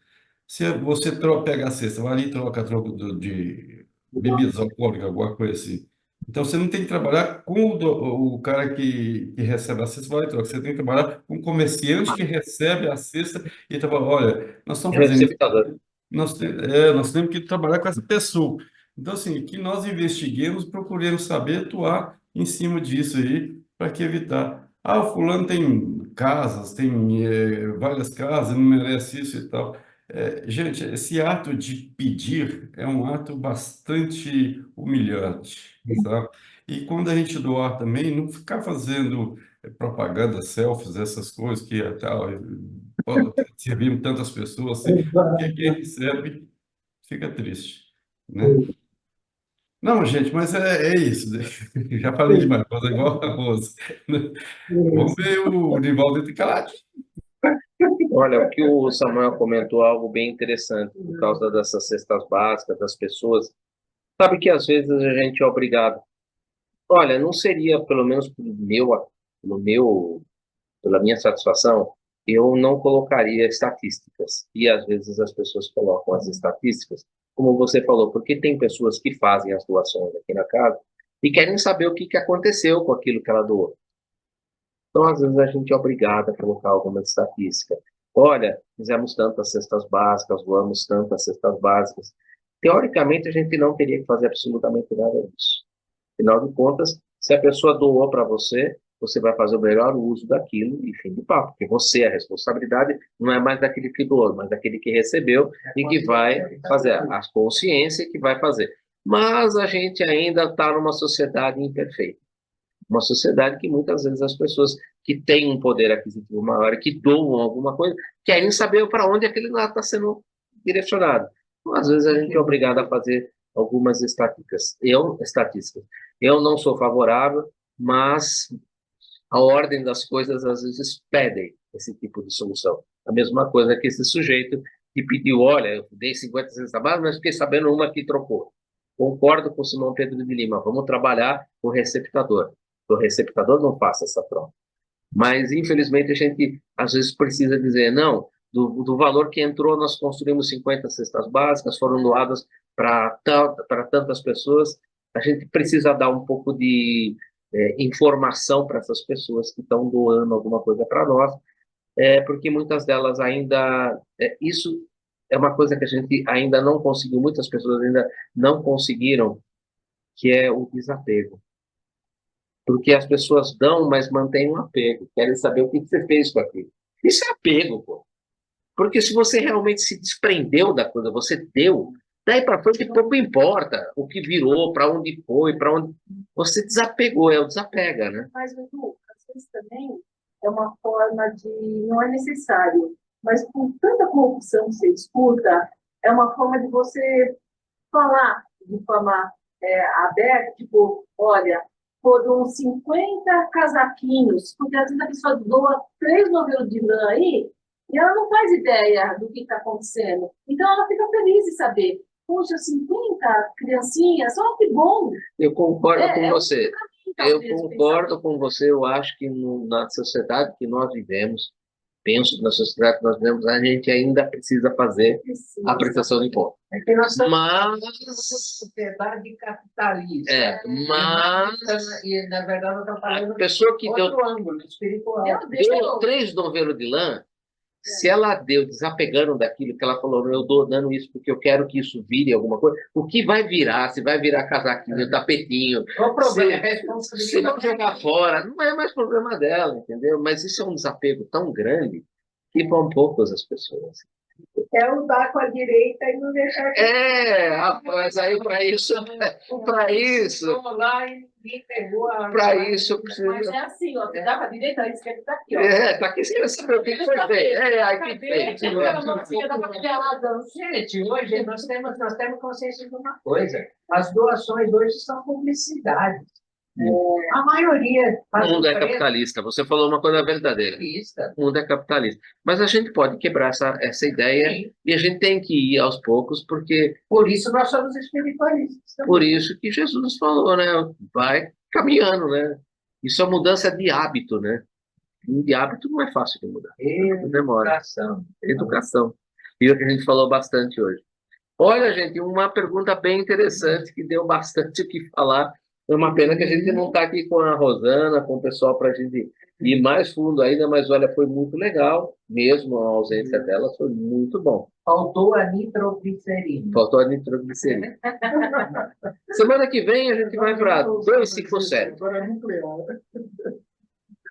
se você pega a cesta, vai ali e troca troco de bebidas alcoólicas, alguma coisa assim. Então, você não tem que trabalhar com o cara que recebe a cesta, vai e troca. Você tem que trabalhar com o comerciante que recebe a cesta e trabalha, olha, nós estamos fazendo isso, Receptador. nós temos que trabalhar com essa pessoa. Então, assim, que nós investiguemos, procuremos saber atuar em cima disso aí, para que evitar. Ah, o fulano tem casas, tem várias casas, não merece isso e tal. Gente, esse ato de pedir é um ato bastante humilhante, sabe? E quando a gente doar também, não ficar fazendo propaganda, selfies, essas coisas que tal, servimos tantas pessoas, assim, porque quem recebe fica triste, né? Não, gente, mas é isso. Já falei demais, mas é igual a Rosa. Vamos ver o Nivaldo de calado. Olha, o que o Samuel comentou algo bem interessante por causa dessas cestas básicas das pessoas. Sabe que às vezes a gente é obrigado. Olha, não seria, pelo menos pela minha satisfação, eu não colocaria estatísticas. E às vezes as pessoas colocam as estatísticas, como você falou, porque tem pessoas que fazem as doações aqui na casa e querem saber o que que aconteceu com aquilo que ela doou. Então, às vezes, a gente é obrigado a colocar alguma estatística. Olha, fizemos tantas cestas básicas, doamos tantas cestas básicas. Teoricamente, a gente não teria que fazer absolutamente nada disso. Afinal de contas, se a pessoa doou para você, você vai fazer o melhor uso daquilo e fim de papo, porque você, a responsabilidade não é mais daquele que doou, mas daquele que recebeu e que vai fazer, a consciência que vai fazer. Mas a gente ainda está numa sociedade imperfeita. Uma sociedade que muitas vezes as pessoas que têm um poder aquisitivo maior, que doam alguma coisa, querem saber para onde aquele lá está sendo direcionado. Então, às vezes a gente é obrigado a fazer algumas estatísticas. Eu não sou favorável, mas a ordem das coisas às vezes pedem esse tipo de solução. A mesma coisa que esse sujeito que pediu, olha, eu dei 50 cestas básicas, mas fiquei sabendo uma que trocou. Concordo com o Simão Pedro de Lima, vamos trabalhar o receptador. O receptador não faça essa troca. Mas, infelizmente, a gente às vezes precisa dizer, não, do valor que entrou, nós construímos 50 cestas básicas, foram doadas para tantas pessoas, a gente precisa dar um pouco de informação para essas pessoas que estão doando alguma coisa para nós, porque muitas delas ainda, isso é uma coisa que a gente ainda não conseguiu, muitas pessoas ainda não conseguiram, que é o desapego. Porque as pessoas dão, mas mantêm um apego, querem saber o que você fez com aquilo. Isso é apego, pô. Porque se você realmente se desprendeu da coisa, você deu, daí para frente pouco importa o que virou, para onde foi, para onde. Você desapegou, é o desapega, né? Mas, Edu, às vezes também é uma forma de. Não é necessário, mas com tanta corrupção que você escuta, é uma forma de você falar de forma aberta, tipo, olha, foram 50 casaquinhos, porque às vezes a pessoa doa 3 novelos de lã aí, e ela não faz ideia do que está acontecendo. Então ela fica feliz de saber. Puxa, 50 criancinhas, só que bom. Eu concordo com você. Eu Talvez, concordo com você. Eu acho que na sociedade que nós vivemos, penso que na sociedade que nós vivemos, a gente ainda precisa fazer a prestação de imposto. É que nós estamos Mas, numa sociedade capitalista. mas E, na verdade, nós estamos a falando pessoa que deu, outro ângulo espiritual. deu 3 novelos de lã, se ela deu desapegando daquilo que ela falou, eu dou dando isso porque eu quero que isso vire alguma coisa, o que vai virar? Se vai virar casaquinho, tapetinho, Qual o problema? se não jogar fora, não é mais problema dela, entendeu? Mas isso é um desapego tão grande que vão poucas as pessoas. É usar com a direita e não deixar... Rapaz, aí para isso, Vamos lá e ninguém pegou a... para isso precisa... Mas é assim, ó, dá para a direita, a esquerda está aqui, ó. Tá aqui, você quer saber o que foi feito. Aí que fez. Gente, hoje nós temos consciência de uma coisa. As doações hoje são publicidade. A maioria... O mundo é capitalista. Você falou uma coisa verdadeira. O mundo é capitalista. Mas a gente pode quebrar essa ideia. Sim. E a gente tem que ir aos poucos, porque... Por isso nós somos espiritualistas também. Por isso que Jesus falou, né? Vai caminhando, né? Isso é mudança de hábito, né? E de hábito não é fácil de mudar. Demora. Educação. E o que a gente falou bastante hoje. Olha, gente, uma pergunta bem interessante que deu bastante o que falar. É uma pena que a gente não está aqui com a Rosana, com o pessoal, para a gente ir mais fundo ainda, mas olha, foi muito legal, mesmo a ausência dela, foi muito bom. Faltou a nitroglicerina. Semana que vem a gente vai para 257.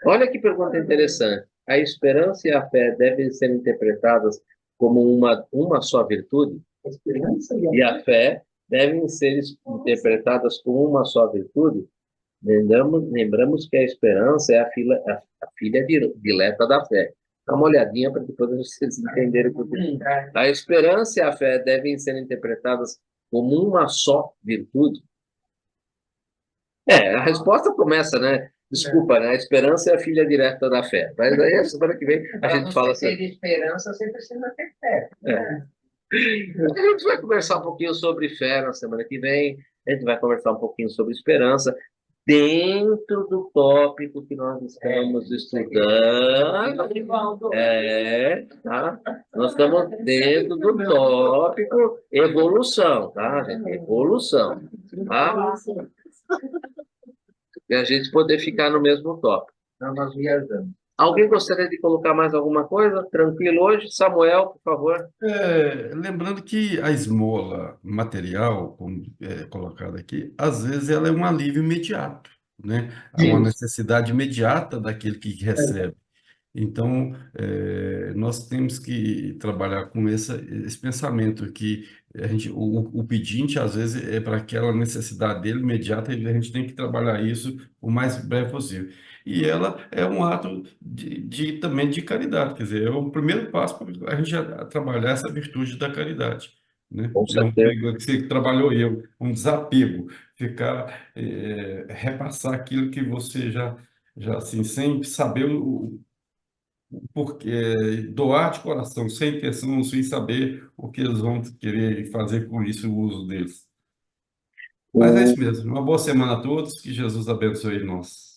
Olha que pergunta interessante. A esperança e a fé devem ser interpretadas como uma só virtude? A esperança E a fé devem ser interpretadas como uma só virtude? Lembramos que a esperança é a filha dileta da fé. Dá uma olhadinha para depois vocês entenderem o que a esperança e a fé devem ser interpretadas como uma só virtude? A resposta começa, né? Desculpa, né? A esperança é a filha direta da fé. Mas aí, a semana que vem, a gente fala assim. Ter esperança, você precisa ter fé. A gente vai conversar um pouquinho sobre fé na semana que vem. A gente vai conversar um pouquinho sobre esperança. dentro do tópico que nós estamos estudando. Tá? Nós estamos dentro do tópico evolução, tá, gente? Evolução, tá? E a gente poder ficar no mesmo tópico. Então, nós viajamos. Alguém gostaria de colocar mais alguma coisa? Tranquilo hoje? Samuel, por favor. Lembrando que a esmola material, como é colocado aqui, às vezes ela é um alívio imediato, né? Há uma necessidade imediata daquele que recebe. Então, nós temos que trabalhar com esse pensamento que o pedinte, às vezes, é para aquela necessidade dele imediata, e a gente tem que trabalhar isso o mais breve possível. E ela é um ato também de caridade, quer dizer, é o primeiro passo para a gente trabalhar essa virtude da caridade, né? Com É um certeza. que você trabalhou um desapego, ficar, repassar aquilo que você já assim, sem saber porque doar de coração, sem intenção, sem saber o que eles vão querer fazer com isso, o uso deles. Mas é O- isso mesmo. Uma boa semana a todos, que Jesus abençoe nós.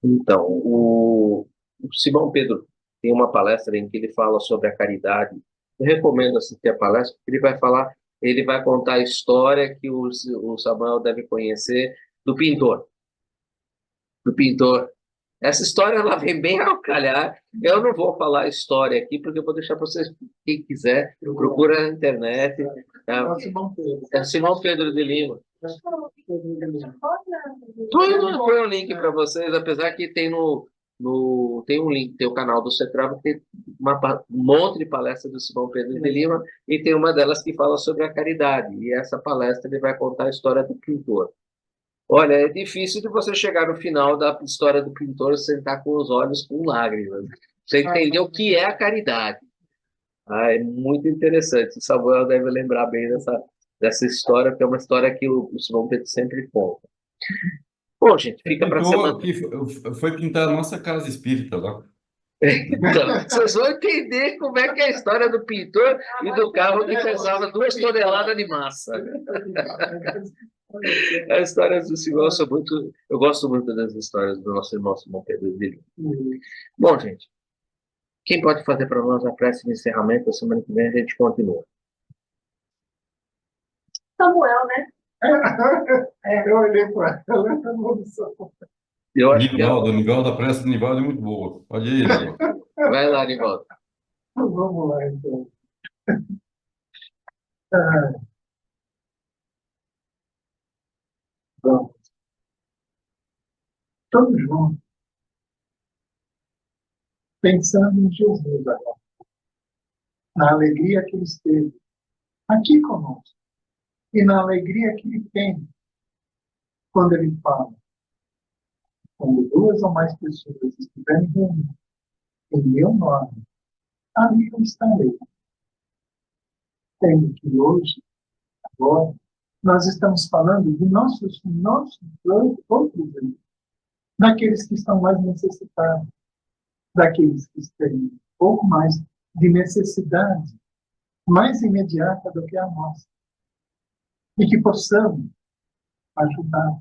Então, o Simão Pedro tem uma palestra em que ele fala sobre a caridade. Eu recomendo assistir a palestra, porque ele vai contar a história que o Samuel deve conhecer do pintor. Do pintor. Essa história ela vem bem ao calhar. Eu não vou falar a história aqui, porque eu vou deixar para vocês, quem quiser, procura na internet. Tá? É Simão Pedro de Lima. Põe um link para vocês, apesar que tem tem um link, tem o canal do CETRAV, que tem um monte de palestras do Simão Pedro de Lima, e tem uma delas que fala sobre a caridade. E essa palestra ele vai contar a história do pintor. Olha, é difícil de você chegar no final da história do pintor e sentar com os olhos com lágrimas. Você entender o que é a caridade. É muito interessante. O Samuel deve lembrar bem dessa história, porque é uma história que o Simão Pedro sempre conta. Bom, gente, fica para semana. Foi pintar a nossa casa espírita lá. Então, vocês vão entender como é que é a história do pintor e do carro que pesava 2 toneladas de massa. As histórias do Simão são muito. Eu gosto muito das histórias do nosso irmão Simão Pedro de Lima. Bom, gente, quem pode fazer para nós a prece de encerramento? A semana que vem a gente continua. Samuel, né? Eu olhei para ela, ela não sabe. Eu acho que Nivaldo, a prece do Nivaldo é muito boa. Pode ir, Nivaldo. vai lá, Nivaldo. Vamos lá, então. Ah, vamos. Todos juntos, pensando em Jesus agora, na alegria que ele esteve aqui conosco e na alegria que ele tem quando ele fala: quando 2 ou mais pessoas estiverem reunidas em meu nome, ali eu estarei. Tem que hoje, agora, nós estamos falando de nossos outros irmãos, daqueles que estão mais necessitados, daqueles que têm um pouco mais de necessidade, mais imediata do que a nossa, e que possamos ajudar.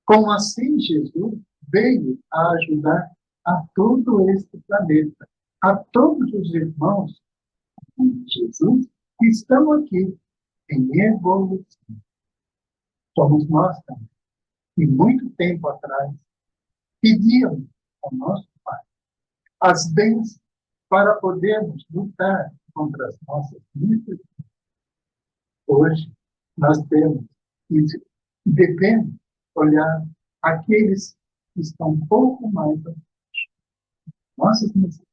Como assim Jesus veio a ajudar a todo este planeta, a todos os irmãos de Jesus que estão aqui em evolução. Somos nós também, que muito tempo atrás pedíamos ao nosso Pai as bênçãos para podermos lutar contra as nossas necessidades. Hoje, nós temos e devemos olhar aqueles que estão um pouco mais nossas necessidades,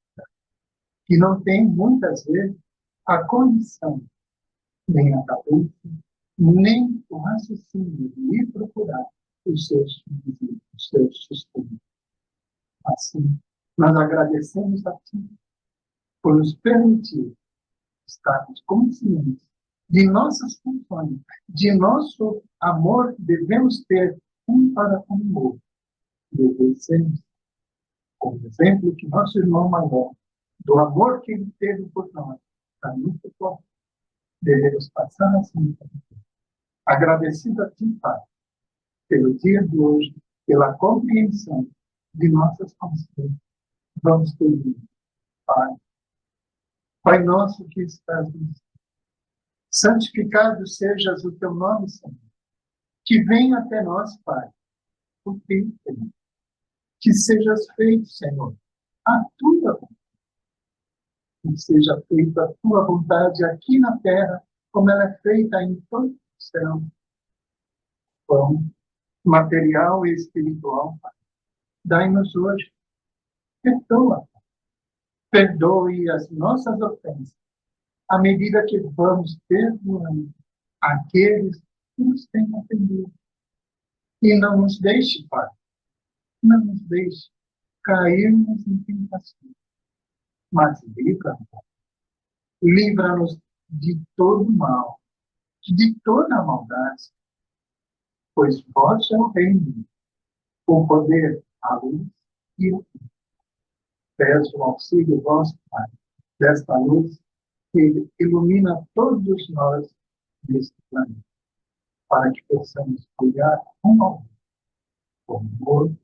que não têm, muitas vezes, a condição, nem a cabeça, nem o raciocínio de ir procurar os seus sustentos. Assim, nós agradecemos a Ti por nos permitir estarmos conscientes de nossas funções, de nosso amor que devemos ter um para com o outro. Devemos, como exemplo que nosso irmão maior, do amor que ele teve por nós, está muito forte. Devemos passar assim, agradecido a Ti, Pai, pelo dia de hoje, pela compreensão de nossas consciências. Vamos pedir, Pai. Pai nosso que estás no céu, santificado sejas o teu nome, Senhor. Que venha até nós, Pai, o teu reino. Que sejas feito, Senhor, a tua vontade. Que seja feita a tua vontade aqui na terra, como ela é feita em todo o céu. Pão material e espiritual, Pai. Dai-nos hoje. Perdoa. Perdoe as nossas ofensas, à medida que vamos perdoando aqueles que nos têm ofendido. E não nos deixe, Pai, não nos deixe cairmos em tentação, mas livra-nos de todo mal, de toda maldade, pois vós é o reino, o poder, a luz e o fim. Peço o auxílio vosso, Pai, desta luz que ilumina todos nós neste planeta, para que possamos cuidar um ao outro, com amor